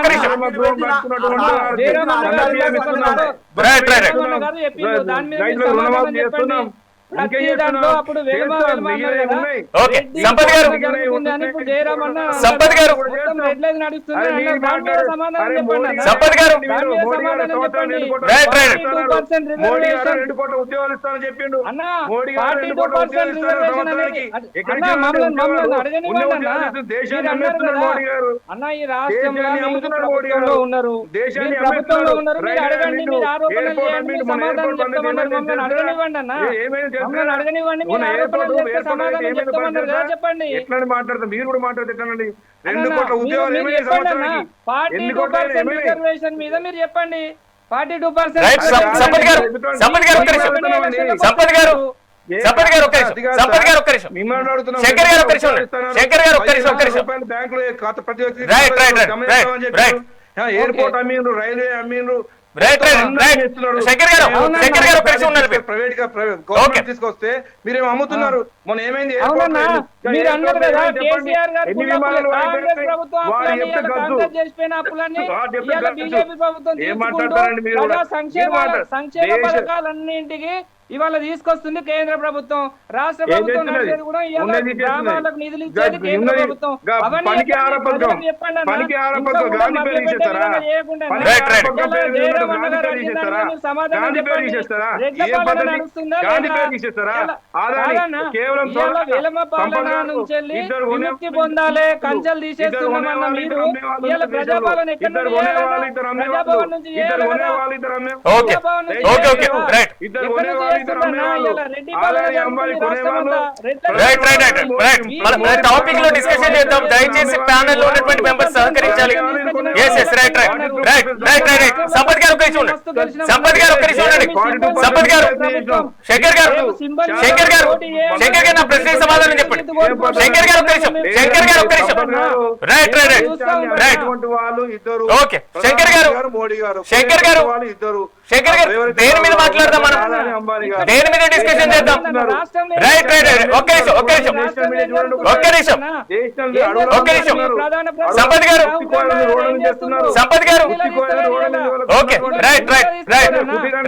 ప్రతి ఇంకేం దాంట్లో చేస్తున్నావు? అప్పుడు వెలుమ చేస్తాం, వెలుమ అన్నారు మిగిలినవి కదా. ఉన్నాయి. ఓకే రెడ్డి సంపత్ గారు పాలన జరుగుతుంది అని ఇప్పుడు జయరామ్ అన్న సంపత్ గారు. మొత్తం రెడ్ లైన్ నడుస్తుంది అరే అన్నారు. మీరు దాని మీద మాట్లాడు. సమాధానం అరే చెప్పండి మోడీ అన్న. సంపత్ గారు. దాని మీద మోడీ గారు సమాధానం సంవత్సరాలు చెప్పండి. 2 కోట్ల రైట్, రైట్. 42% మోడీ గారు రిజర్వేషన్ 2 కోట్ల ఉద్యోగాలు ఇస్తానని చెప్పిండు. అన్న మోడీ గారు 2 కోట్ల 42% ఉద్యోగాలు ఇస్తానని రిజర్వేషన్ సంవత్సరానికి. అనేది ఎక్కడ అన్న ఇచ్చారు మమ్మల్ని ఉద్యోగాలు? అడగనివ్వండి అన్న. ఉద్యోగాలు దేశాన్ని మీరు అన్నారు అమ్మేస్తున్నారు కదా, మోడీ గారు. అన్న ఈ రాష్ట్రంలో దేశాన్ని మీరు అమ్ముతున్నారు మోడీ ప్రభుత్వంలో గారు. ఉన్నారు, దేశాన్ని మీరు ప్రభుత్వంలో ఉన్నారు, మీరు రైల్వే అడగండి, అమ్మిండు, మీరు ఆరోపణలు ఎయిర్పోర్ట్ చేయండి, అమ్మిండు, మీరు మన సమాధానం ఎయిర్పోర్ట్ చెప్తామన్నారు. అమ్మిండు, మమ్మల్ని అడగనివ్వండి అన్న. ఏమైనా తెలుసా? మమ్మల్ని అడగనివ్వండి, మీరు ఉన్న ఆరోపణలు ఎయిర్పోర్ట్ చేస్తే ఎయిర్పోర్ట్ సమాధానం ఏమైనా చెప్తామన్నారు కదా, తెలుసా? చెప్పండి. ఎట్లా మాట్లాడతారు మీరు కూడా మాట్లాడితే ఎట్లానండి? 2 అన్న, కోట్ల ఉద్యోగాలు మీరు ఏమైనా చెప్పండి అన్న. సంవత్సరానికి? 42% ఏమైనా? రిజర్వేషన్ మీద మీరు చెప్పండి. 42% రైట్ సంపత్ గారు సంపత్ గారు ఒక్క నిమిషం సంపత్ గారు సంపత్ గారు ఒక్క నిమిషం సంపత్ గారు ఒక్క నిమిషం మిమ్మల్ని అడుగుతున్నాం. శంకర్ గారు ఒక్క నిమిషం ఉండండి. శంకర్ గారు ఒక్క నిమిషం ఒక్క నిమిషం రూపాయలు బ్యాంకులో ఖాతా ప్రతి ఒక్కరికి రైట్, రైట్, రైట్, గమనిస్తామని చెప్పారు. రైట్. ఎయిర్పోర్ట్ అమ్మిండ్రు, రైల్వే అమ్మిండ్రు. Right, right, right. Shankar garu Shankar గారు ఒక్క నిమిషం ఉన్నారు మీరు. ప్రైవేట్ గా ఓకే. గవర్నమెంట్ తీసుకొస్తే మీరేమో అమ్ముతున్నారు. మొన్న ఏమైంది? ఎయిర్పోర్ట్ అవునన్నా, లో మీరు అన్నారు ఎయిర్పోర్ట్ కదా, లో చెప్పండి. కేసీఆర్ గారు ఎన్ని పుల్ల విమానాలు అప్పులు, వాడి కాంగ్రెస్ పెడతాయి? ప్రభుత్వం వాడు అప్పులన్నీ, చెప్తే ఇవాళ గద్దు. కాంగ్రెస్ చేసిపోయిన అప్పులన్నీ వాడు చెప్తే ఇవాళ గద్దు. బీజేపీ ప్రభుత్వం ఏం తీసుకుంటూ మాట్లాడతారండి మీరు కూడా? సంక్షేమ దేశ- పథకాలన్నింటికి ఇవాళ తీసుకొస్తుంది కేంద్ర ప్రభుత్వం. రాష్ట్ర ఏం ప్రభుత్వం చేస్తున్నది? నడిచేది కూడా ఇవాళ ఉన్నది చేస్తున్నది. గ్రామాలకు నిధులు ఇచ్చేది గా- కేంద్ర ఉన్నది. ప్రభుత్వం. గా- అవన్నీ పనికి చెప్పండి, ఆహార పథకం. ప్రజలకు చెప్పండి అన్న. పనికి ఆహార ఇంకా పథకం. కూడా గాంధీ పేరు మభ్యపెట్టే తీసేస్తారా? విధంగా చేయకుండా అన్న. Right, right. ఇవాళ జయరామ్ అన్న గారు గాంధీ పేరు అడిగిన దానికి మీరు సమాధానం గాంధీ పేరు చెప్పండి. తీసేస్తారా? రెడ్ల ఏ పాలన పద్ధతి? నడుస్తుందా గాంధీ లేదా? పేరు తీసేస్తారా? ఇలా- ఆదాని కాదన్న, కేవలం ఇవాళ తొందరగా వెలమ పాలన సంపద నుంచి వెళ్ళి ఇద్దరు విముక్తి కొనే- పొందాలే, కంచెలు ఇద్దరు తీసేస్తున్నామన్న కొనేవాళ్ళు, మీరు ఇద్దరు అమ్మేవాళ్ళు ఇవాళ ఉన్నారు ప్రజాపాలన దేశంలో. ఎక్కడ ఇద్దరు నుండి కొనేవాళ్ళు, చేయాలన్నా? ఇద్దరు అమ్మేవాళ్ళు. ప్రజాభవన్ నుంచి ఇద్దరు చేయాలి కదా? కొనేవాళ్ళు, ఇద్దరు అమ్మేవాళ్ళు. ఓకే ప్రజాభవన్ నుంచి ఓకే ఓకే చేయాలి కదా? రైట్ ఇద్దరు ఎక్కడ నుంచి కొనేవాళ్ళు, ఇద్దరు చేస్తున్నారన్నా? అమ్మేవాళ్ళు. ఇవాళ రెడ్డి పాలన ఆదాని అంబానీ జరుగుతుంది రాష్ట్రం కొనేవాళ్ళు. అంతా. రెడ్ల రైట్ రైట్ రైట్ రైట్ మన టాపిక్ లో డిస్కషన్ చేద్దాం. దయచేసి ప్యానెల్ లో ఉన్నటువంటి మెంబర్స్ సహకరించాలి. Yes yes right right right right right right Sampath garu ఒక్క నిమిషం ఉండండి. సంపత్ గారు ఒక్క నిమిషం ఉండండి. సంపత్ గారు శంకర్ గారు శంకర్ గారు శంకర్ గారు నా ప్రశ్నకి సమాధానం చెప్పండి. శంకర్ గారు ఒక్క నిమిషం శంకర్ గారు ఒక్క నిమిషం రైట్ రైట్ రైట్ రైట్ వాళ్ళు ఇద్దరు ఓకే శంకర్ గారు మోడీ గారు శంకర్ గారు వాళ్ళు ఇద్దరు శంకర్ గారు దేని మీద మాట్లాడదాం మనం? దేని మీద డిస్కషన్ చేద్దాం? రైట్ రైట్ రైట్ ఒక్క నిమిషం ఒక్క నిమిషం ఒక్క నిమిషం ఒక్క నిమిషం Sampath garu Sampath garu okay right right right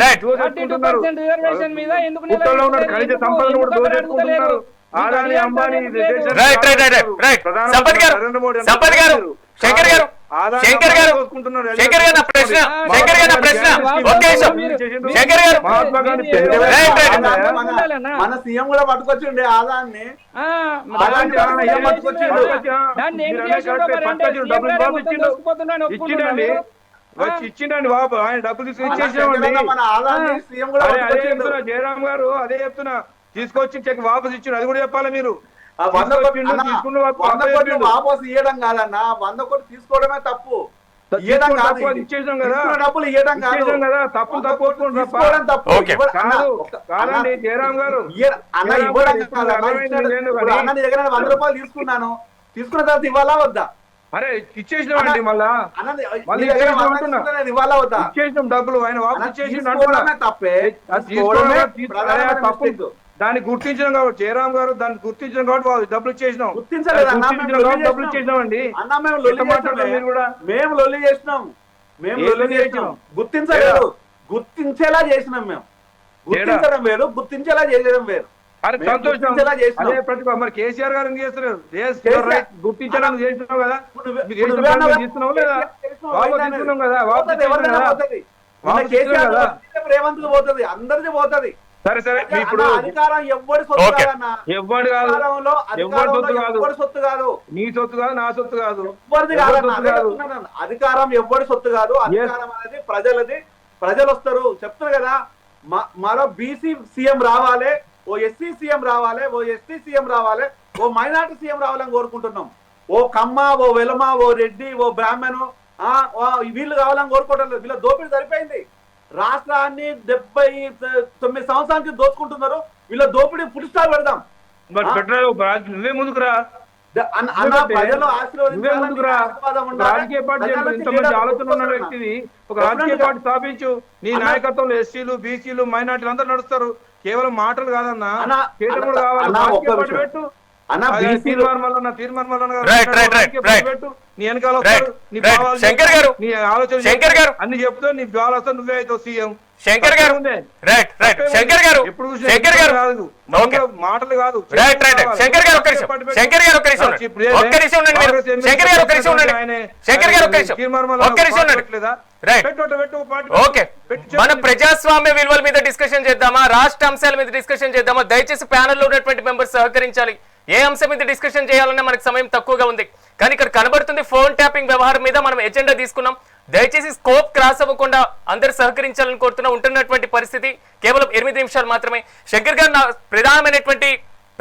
right 30% reservation మీద ఎందుకు పుట్టలో ఉన్న ఖనిజ సంపదను కూడా దోచేసుకుంటున్నారు. Adani Ambani right right right right Sampath garu Sampath garu Shankar garu Shankar garu Shankar గారు నా ప్రశ్న శంకర్ గారు నా ప్రశ్న ఒక్క నిమిషం శంకర్ గారు మహాత్మా గాంధీ రైట్ రైట్ మన సీఎం కూడా పట్టుకొచ్చిండే ఆదాన్ని ఇచ్చిండండి వచ్చి ఇచ్చిండండి బాబు. ఆయన డబ్బులు తీసుకుని ఇచ్చేసామండి. మన ఆదాన్ని సీఎం కూడా అదే పట్టుకొచ్చిండు. చెప్తున్నా జయరామ్ గారు, అదే చెప్తున్నా. తీసుకొచ్చి చెక్ వాపస్ ఇచ్చిండు, అది కూడా చెప్పాలి మీరు. ఆ 100 కోట్లు అన్న, తీసుకున్న 100 కోట్లు వాపస్ ఇవ్వడం కాదన్న, 100 కోట్లు తీసుకోవడమే తప్పు. ఇవ్వడం కాదు ఇది. ఇచ్చేసాం కదా, తీసుకున్న డబ్బులు ఇవ్వడం కాదు. ఇచ్చేసాం కదా, తప్పు 100 తప్పు కోట్లు ఒప్పుకుంటున్నా. తీసుకోవడం తప్పు. ఓకే. అన్న, కాదండి జయరామ్ గారు, అన్న జయరామ్ ఇవ్వడం గారు కాదు. అన్న అరవై ఇచ్చాడు. నేను ఇప్పుడు అన్న నీ దగ్గర 100 రూపాయలు తీసుకున్నాను, తీసుకున్న తర్వాత ఇవ్వాలా వద్దా? అరే ఇచ్చేసినామండి. మళ్ళా అన్న మళ్ళీ నీ దగ్గర ఇచ్చేసి 100 ఉంటున్నా. తీసుకున్నది ఇవ్వాలా వద్దా? ఇచ్చేసినాం డబ్బులు, ఆయన అన్న వాపస్ ఇచ్చేసి తీసుకోవడమే తప్పే. తీసుకోవడమే ప్రధానమైన తప్పు. mistake. దాన్ని గుర్తించడం కాబట్టి జయరామ్ గారు దాన్ని గుర్తించడం కాబట్టి వాళ్ళు డబ్బులు ఇచ్చేసినాం. గుర్తించలేదు అన్న, మేము గుర్తించడం లొల్లి కాబట్టి డబ్బులు చేసినాం. ఇచ్చేసినామండి. అన్న మేము లొల్లి ఎట్లా మాట్లాడతారు మీరు కూడా? చేసినాం. మేము లొల్లి చేసినాం. మేము ఏం లొల్లి లొల్లి చేసినాం. చేసినాం? గుర్తించలేదు. గుర్తించేలా చేసినాం మేము. గుర్తించడం వేరు, గుర్తించేలా చేయడం వేరు. అరే మేము సంతోషం. గుర్తించేలా చేసినాం. అదే ప్రతిభ. మరి కేసీఆర్ గారు ఏం చేస్తున్నారు? కేసీఆర్ గుర్తించడానికి చేస్తున్నావు కదా, నువ్వు- మీకు చేసిన నువ్వే పని అన్నావు చేస్తున్నావు లేదా? చేసినావు, వాపస్ అయినా తీసుకున్నాం కదా, వాపస్ పోతుంది, తీసుకున్నాం ఎవరికైనా కదా. పోతుంది. వాపస్ కేసీఆర్ తీసుకున్నాం కదా. పోతుంది, రేవంత్ కు పోతుంది, అందరిది పోతుంది. సరే సరే అన్న, ఇప్పుడు అధికారం ఎవ్వడి సొత్తు ఓకే. కాదన్న. ఎవ్వడు కాదు, అధికారంలో ఎవ్వడి సొత్తు కాదు, ఎవ్వడి సొత్తు కాదు. నీ సొత్తు కాదు, నా సొత్తు కాదు, ఎవ్వరిది ఎవరి కాదన్న. సొత్తు అదే కాదు. చెప్తున్నాను. అధికారం ఎవ్వడి సొత్తు కాదు. అధికారం అనేది ప్రజలది. ప్రజలు వస్తారు, చెప్తారు కదా, మరో బీసీ సీఎం రావాలి, ఓ ఎస్సీ సీఎం రావాలి, ఓ ఎస్టీ సీఎం రావాలి, ఓ మైనార్టీ సీఎం రావాలని కోరుకుంటున్నాం. ఓ కమ్మ, ఓ వెలమ, ఓ రెడ్డి, ఓ బ్రాహ్మణు వీళ్ళు కావాలని కోరుకోవడం లేదు. వీళ్ళ దోపిడీ సరిపోయింది. రాష్ట్రాన్ని 79 సంవత్సరానికి దోచుకుంటున్నారు. వీళ్ళ దోపిడీ ఫుల్ స్టాప్ పెడదాం. మరి పెట్టరాదు, నువ్వే ముందుకురా. అన్న ప్రజలు నువ్వే ముందుకురా. రాజకీయ పార్టీ ఇంతమంది ఆలోచన ఉన్న వ్యక్తివి, ఒక రాజకీయ పార్టీ స్థాపించు. నీ నాయకత్వంలో ఎస్సీలు, బీసీలు, మైనార్టీలు అందరూ నడుస్తారు. కేవలం మాటలు కాదన్నా, చేయడం కూడా కావాలి. అన్న, ఒక్క రాజకీయ పార్టీ విషయం. పెట్టు. అన్న అది బీసీలు తీర్మానం వల్ల తీర్మానం వల్ల రైట్ రైట్ రైట్ రైట్ పెట్టు. నీ వెనకాల Right. వస్తారు, నీ Right. భావాలు శంకర్ గారు. నీ ఆలోచన శంకర్ గారు. అన్ని చెప్తావు, నీ భావాలు వస్తావు, నువ్వే అవుతావు CM. Shankar garu right right Shankar గారు ఎప్పుడు శంకర్ గారు ఓకే మాటలు కాదు. రైట్ రైట్ శంకర్ గారు ఒక్క నిమిషం శంకర్ గారు ఒక్క నిమిషం ఒక్క నిమిషం ఉండండి మీరు శంకర్ గారు ఒక్క నిమిషం ఉండండి శంకర్ గారు ఒక్క నిమిషం ఒక్క నిమిషం ఉండండి రైట్ ఓకే మన ప్రజాస్వామ్య విలువల మీద డిస్కషన్ చేద్దామా, రాష్ట్ర అంశాల మీద డిస్కషన్ చేద్దామా? దయచేసి ప్యానెల్ లో ఉన్నటువంటి మెంబర్స్ సహకరించాలి. ఏ అంశం మీద డిస్కషన్ చేయాలన్నా మనకు సమయం తక్కువగా ఉంది, కానీ ఇక్కడ కనబడుతుంది ఫోన్ ట్యాపింగ్ వ్యవహారం మీద మనం ఎజెండా తీసుకున్నాం. దయచేసి స్కోప్ క్రాస్ అవ్వకుండా అందరూ సహకరించాలని కోరుతున్నా. ఉంటున్నటువంటి పరిస్థితి కేవలం 8 నిమిషాలు మాత్రమే. శంకర్ గారు, నా ప్రధానమైనటువంటి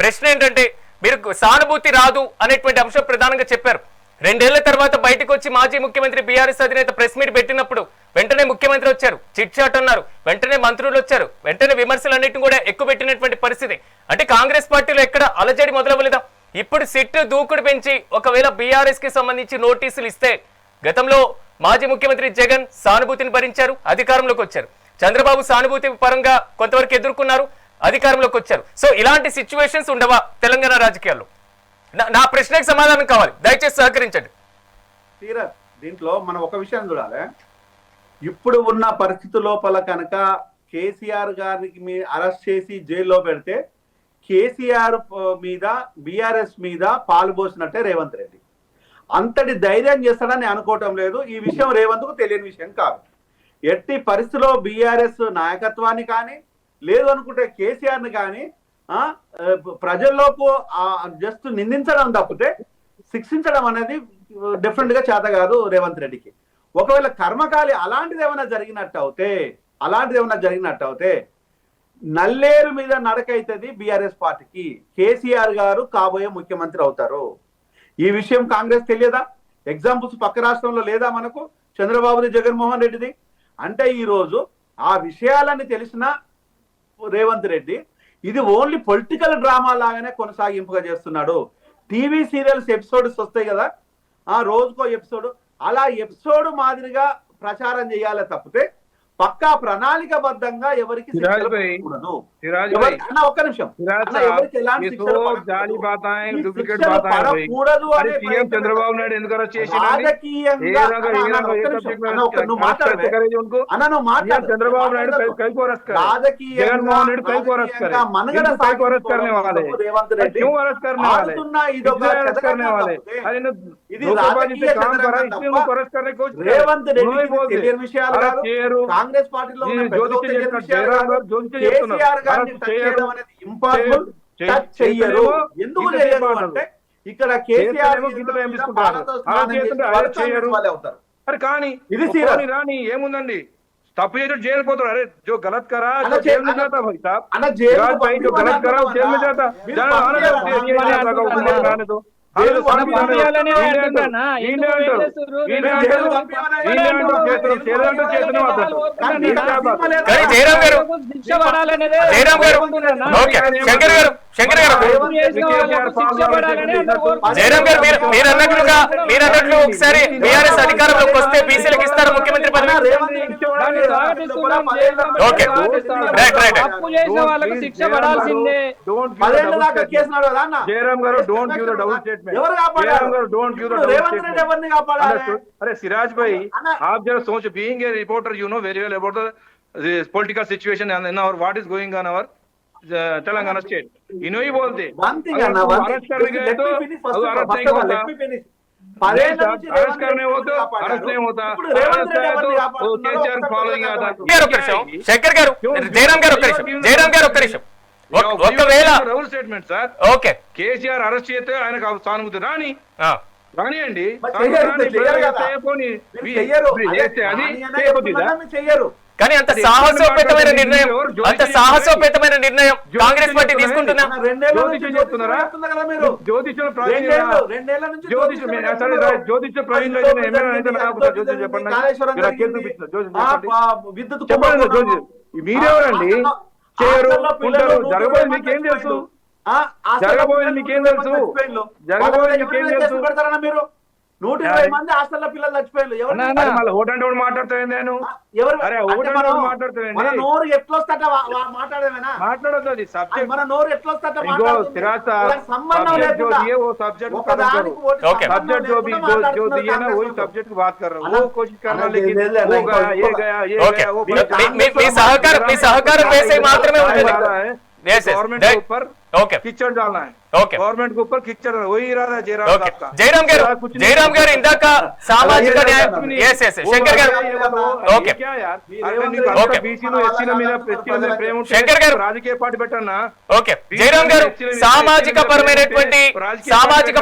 ప్రశ్న ఏంటంటే, మీరు సానుభూతి రాదు అనేటువంటి అంశం ప్రధానంగా చెప్పారు. 2 ఏళ్ల తర్వాత బయటకు వచ్చి మాజీ ముఖ్యమంత్రి బీఆర్ఎస్ అధినేత ప్రెస్ మీట్ పెట్టినప్పుడు వెంటనే ముఖ్యమంత్రి వచ్చారు, చిట్ చాట్ అన్నారు, వెంటనే మంత్రులు వచ్చారు, వెంటనే విమర్శలన్నింటినీ కూడా ఎక్కువ పెట్టినటువంటి పరిస్థితి. అంటే కాంగ్రెస్ పార్టీలో ఎక్కడ అలజడి మొదలవ్వలేదా? ఇప్పుడు సిట్ దూకుడు పెంచి ఒకవేళ బీఆర్ఎస్ కి సంబంధించి నోటీసులు ఇస్తే, గతంలో మాజీ ముఖ్యమంత్రి జగన్ సానుభూతిని భరించారు, అధికారంలోకి వచ్చారు. చంద్రబాబు సానుభూతి పరంగా కొంతవరకు ఎదుర్కొన్నారు, అధికారంలోకి వచ్చారు. సో ఇలాంటి సిచ్యువేషన్స్ ఉండవా తెలంగాణ రాజకీయాల్లో? నా ప్రశ్నకు సమాధానం కావాలి, దయచేసి సహకరించండి. తీరత్, దీంట్లో మనం ఒక విషయం చూడాలి. ఇప్పుడు ఉన్న పరిస్థితి లోపల కనుక కేసీఆర్ గారికి అరెస్ట్ చేసి జైల్లో పెడితే కేసీఆర్ మీద బీఆర్ఎస్ మీద పాల్పోసినట్టే రేవంత్ రెడ్డి. అంతటి ధైర్యం చేస్తాడని అనుకోవటం లేదు. ఈ విషయం రేవంత్కు తెలియని విషయం కాదు. ఎట్టి పరిస్థితిలో బీఆర్ఎస్ నాయకత్వాన్ని కానీ, లేదు అనుకుంటే కేసీఆర్ని కానీ ప్రజల్లోకి జస్ట్ నిందించడం తప్పితే శిక్షించడం అనేది డిఫరెంట్ గా చేత కాదు రేవంత్ రెడ్డికి. ఒకవేళ కర్మకాలి అలాంటిది ఏమైనా జరిగినట్టు అవుతే నల్లేరు మీద నడకైతుంది బీఆర్ఎస్ పార్టీకి. కేసీఆర్ గారు కాబోయే ముఖ్యమంత్రి అవుతారు. ఈ విషయం కాంగ్రెస్ తెలియదా? ఎగ్జాంపుల్స్ పక్క రాష్ట్రంలో లేదా మనకు? చంద్రబాబుది, జగన్మోహన్ రెడ్డిది. అంటే ఈ రోజు ఆ విషయాలన్నీ తెలిసిన రేవంత్ రెడ్డి ఇది ఓన్లీ పొలిటికల్ డ్రామా లాగానే కొనసాగింపుగా చేస్తున్నాడు. టీవీ సీరియల్స్ ఎపిసోడ్స్ వస్తాయి కదా, రోజుకో ఎపిసోడ్, అలా ఎపిసోడ్ మాదిరిగా ప్రచారం చేయాలి తప్పితే పక్కా ప్రణాళికబద్ధంగా ఎవరికి ఒక్క నిమిషం ఎవరికి ఎలాంటి పడకూడదు అనే చంద్రబాబు నాయుడు ఎందుకు చంద్రబాబు నాయుడు మనగడ రేవంత్ రెడ్డి రేవంత్ రెడ్డి తెలియని విషయాలు కాదు. కాంగ్రెస్ పార్టీలో కేసీఆర్ గారిని టచ్ చేయడం అనేది ఇంపాసిబుల్. టచ్ చెయ్యరు. ఎందుకు చేయరు అంటే ఇక్కడ కేసీఆర్ అవుతారు. అరే కానీ ఇది రాని ఏముందండి, తప్పు చేసి జైలు పోతాడు. అరే జో గలత్ కరా జయరామ్ గారు ఓకే శంకర్ గారు జయరామ్ గారు మీరు అన్నట్లుగా ఒకసారి బీఆర్ఎస్ అధికారంలోకి వస్తే బీసీలకు ఇస్తారు ముఖ్యమంత్రి పదవి. ఓకే రైట్ రైట్ జయరామ్ గారు don't give the double statement. अरे सिराज भाई, आप जरा सोच, being a reporter, you know very well about the political situation and in our what is going on our Telangana state. You know ही बोलते. One thing है ना, arrest करने गए तो अरेस्ट नहीं होता. अरेस्ट करने हो तो अरेस्ट नहीं होता. वो केसीआर फॉलोइंग आता. శంకర్ గారు, జయరామ్ గారు ఒక్క నిమిషం. ఒకవేళ double statement sir. Okay KCR arrest చేస్తే ఆయనకు సానుభూతి రానియండి. చెయ్యరు. కానీ అంత సాహసోపేతమైన నిర్ణయం కాంగ్రెస్ పార్టీ తీసుకుంటున్నా. జ్యోతిష ప్రవీణ్ మీరెవరండి? చేయరు, ఉంటారు. జరగబోయేది మీకేం తెలుసు? జరగబోయేది మీకేం తెలుసు? 120 మంది హాస్టల్లో పిల్లలు చచ్చిపోయారు. ఎవరు అన్నా, అన్నా. మళ్ళీ ఓటు అంటే మాట్లాడుతాయి నేను ఎవరు అరే అంటే ఓటు మనం మాట్లాడుతాయండి మన నోరు ఎట్లా వస్తే అట్లా మాట్లాడేమేనా? మాట్లాడద్దు అది సబ్జెక్ట్ మన నోరు ఎట్లా వస్తే అట్లా ఇగో మాట్లాడుతుంది. సిరాజ్ వాళ్ళకి సంబంధం सब्जेक्ट जो లేకుండా दिए वो सब्जेक्ट ఒక దానికి ఓటు Okay. సంబంధం सब्जेक्ट जो भी లేకుండా जो మాట్లాడుతున్నారు दिए ना वही కాంగ్రెస్ सब्जेक्ट की बात कर रहा हूँ अना- वो कोशिश करना अना लेकिन ले- ले- वो ले- गया ये ले- गया ये ఓకే गया वो మీ సహకారం వేసే మాత్రమే ఉంటుంది. Yes, yes. Government Right. के ऊपर ఓకే कीचड़ डालना है ఓకే गवर्नमेंट के ऊपर कीचड़ डालना, वही इरादा है जयराम ఓకే साहब का జయరామ్ గారు ఇందాక సామాజిక న్యాయం ఎస్ ఎస్ శంకర్ గారు ఓకే क्या यार Okay. బీసీలో ఎస్సీల మీద ఎస్టీల మీద ప్రేమ ఉంటే శంకర్ గారు. రాజకీయ పార్టీ పెట్టన్నా ఓకే జయరామ్ గారు సామాజిక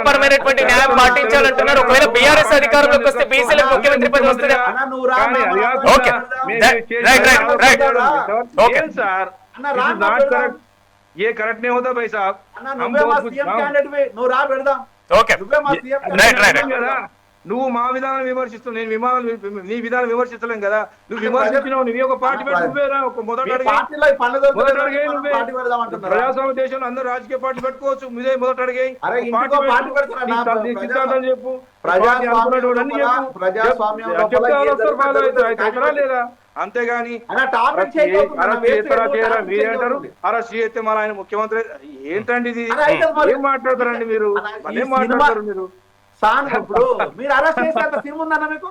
పరమైనటువంటి న్యాయం పాటించాలంటున్నారు. ఒకవేళ బీఆర్ఎస్ అధికారంలోకి వస్తే బీసీలకు ముఖ్యమంత్రి పదవి వస్తుంది. అన్న నువ్వు రా కానీ అది కాదు ఓకే. కదా, Right, right. Okay. ఏం సార్ అన్న This రా is not correct. ये करेक्ट नहीं होता भाई साहब అన్న हम నువ్వే మా बहुत कुछ సీఎం हम- క్యాండిడేట్ నువ్వు రా పెడదాం. ఓకే నువ్వే మా సీఎం Right, right. కదా నువ్వు మా విధానం విమర్శిస్తావు నేను నీ విధానం విమర్శిస్తలేం కదా నువ్వు విమర్శించినావు నువ్వు ఒక పార్టీ పెట్టి నువ్వేరా ఒక మొదటి మీ అడిగి పార్టీలో ఈ పండుగ మొదటి అడిగే నువ్వే పార్టీ పెడదాం అంటున్నారా? ప్రజాస్వామ్య దేశంలో అందరూ రాజకీయ పార్టీ పెట్టుకోవచ్చు మీదే మొదటి అడిగే అరే ఇంటికో పార్టీ పెడతారా? నీ సిద్ధాంతం చెప్పు ప్రజాస్వామ్యం అన్ని లోపల- చెప్పు. ప్రజాస్వామ్యం లోపల చెప్తే ఏం వస్తారు ఫాలో జరుగుతుందో అవుతారు అవుతారా లేదా అంతేగాని అన్న టాపిక్ చేంజ్ అవుతుంది. అన్న అరెస్ట్ వేస్ట్ చేస్తారా చేయరా టాపిక్ మీరు చేంజ్ అంటారు అవుతుంది. అరెస్ట్ చేస్తే మరి ఆయన ముఖ్యమంత్రి ఏంటండి ఇది అన్న అయితే మరి- ఏం మాట్లాడతారండి మీరు అన్న, ఈ మళ్ళీ ఏం సినిమా- మాట్లాడతారు మీరు సాన్ ఇప్పుడు మీరు అరెస్ట్ చేసేంత సిమ్ ఉందన్న మీకు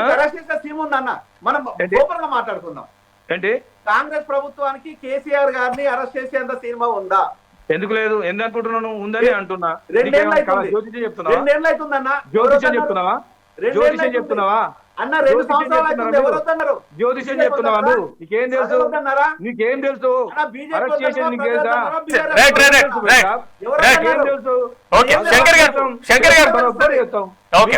అరెస్ట్ చేసే సిమ్ ఉందన్న మనం ఏంటి? ఓపెన్ గా మాట్లాడుకుందాం. ఏంటి కాంగ్రెస్ ప్రభుత్వానికి కేసీఆర్ గారిని అరెస్ట్ చేసేంత సినిమా ఉందా? ఎందుకు లేదు ఎందుకు అనుకుంటున్నాను ఉందని అంటున్నా రెండేళ్ళు నీకేమైనా అవుతుంది. జ్యోతిషం చెప్తున్నావా రెండేళ్ళు అవుతుందన్న. జ్యోతిషం చెప్తున్నావా జ్యోతిషం చెప్తున్నావా అన్న 2 జ్యోతిషం సంవత్సరాలు చెప్తున్నారా అవుతుంది. మీరు? ఎవరు వద్దన్నారు? జ్యోతిషం చెప్తున్నావా నువ్వు నీకేం తెలుసు వద్దన్నారా? నీకేం తెలుసు అన్న బీజేపీ అరెస్ట్ చేసేది నీకు తెలుసా రైట్ రైట్ రైట్ రైట్ ఎవరు రైట్. నీకేం వద్దన్నారు? తెలుసు ఓకే శంకర్ గారు ఓకే.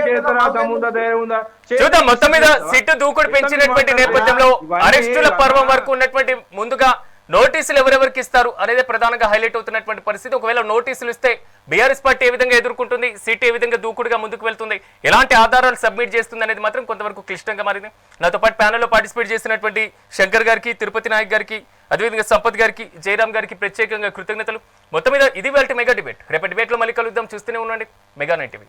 చేస్తారా దమ్ముందా ధైర్యం ఉందా చూద్దాం. మొత్తం మీద సిట్టు దూకుడు పెంచినటువంటి నేపథ్యంలో అరెస్టుల పర్వం వరకు ఉన్నటువంటి ముందుగా నోటీసులు ఎవరెవరికి ఇస్తారు అనేది ప్రధానంగా హైలైట్ అవుతున్నటువంటి పరిస్థితి. ఒకవేళ నోటీసులు ఇస్తే బీఆర్ఎస్ పార్టీ ఏ విధంగా ఎదుర్కొంటుంది, సీట్ ఏ విధంగా దూకుడుగా ముందుకు వెళ్తుంది, ఎలాంటి ఆధారాలు సబ్మిట్ చేస్తుంది అనేది మాత్రం కొంతవరకు క్లిష్టంగా మారింది. నాతో పాటు ప్యానెల్లో పార్టిసిపేట్ చేసినటువంటి శంకర్ గారికి, తిరుపతి నాయక్ గారికి, అదేవిధంగా సంపత్ గారికి, జయరామ్ గారికి ప్రత్యేకంగా కృతజ్ఞతలు. మొత్తం మీద ఇది వాళ్ళ మెగా డిబేట్. రేపటి డిబేట్లో మళ్ళీ కలుద్దాం. చూస్తూనే ఉండండి మెగా 9 టీవీ.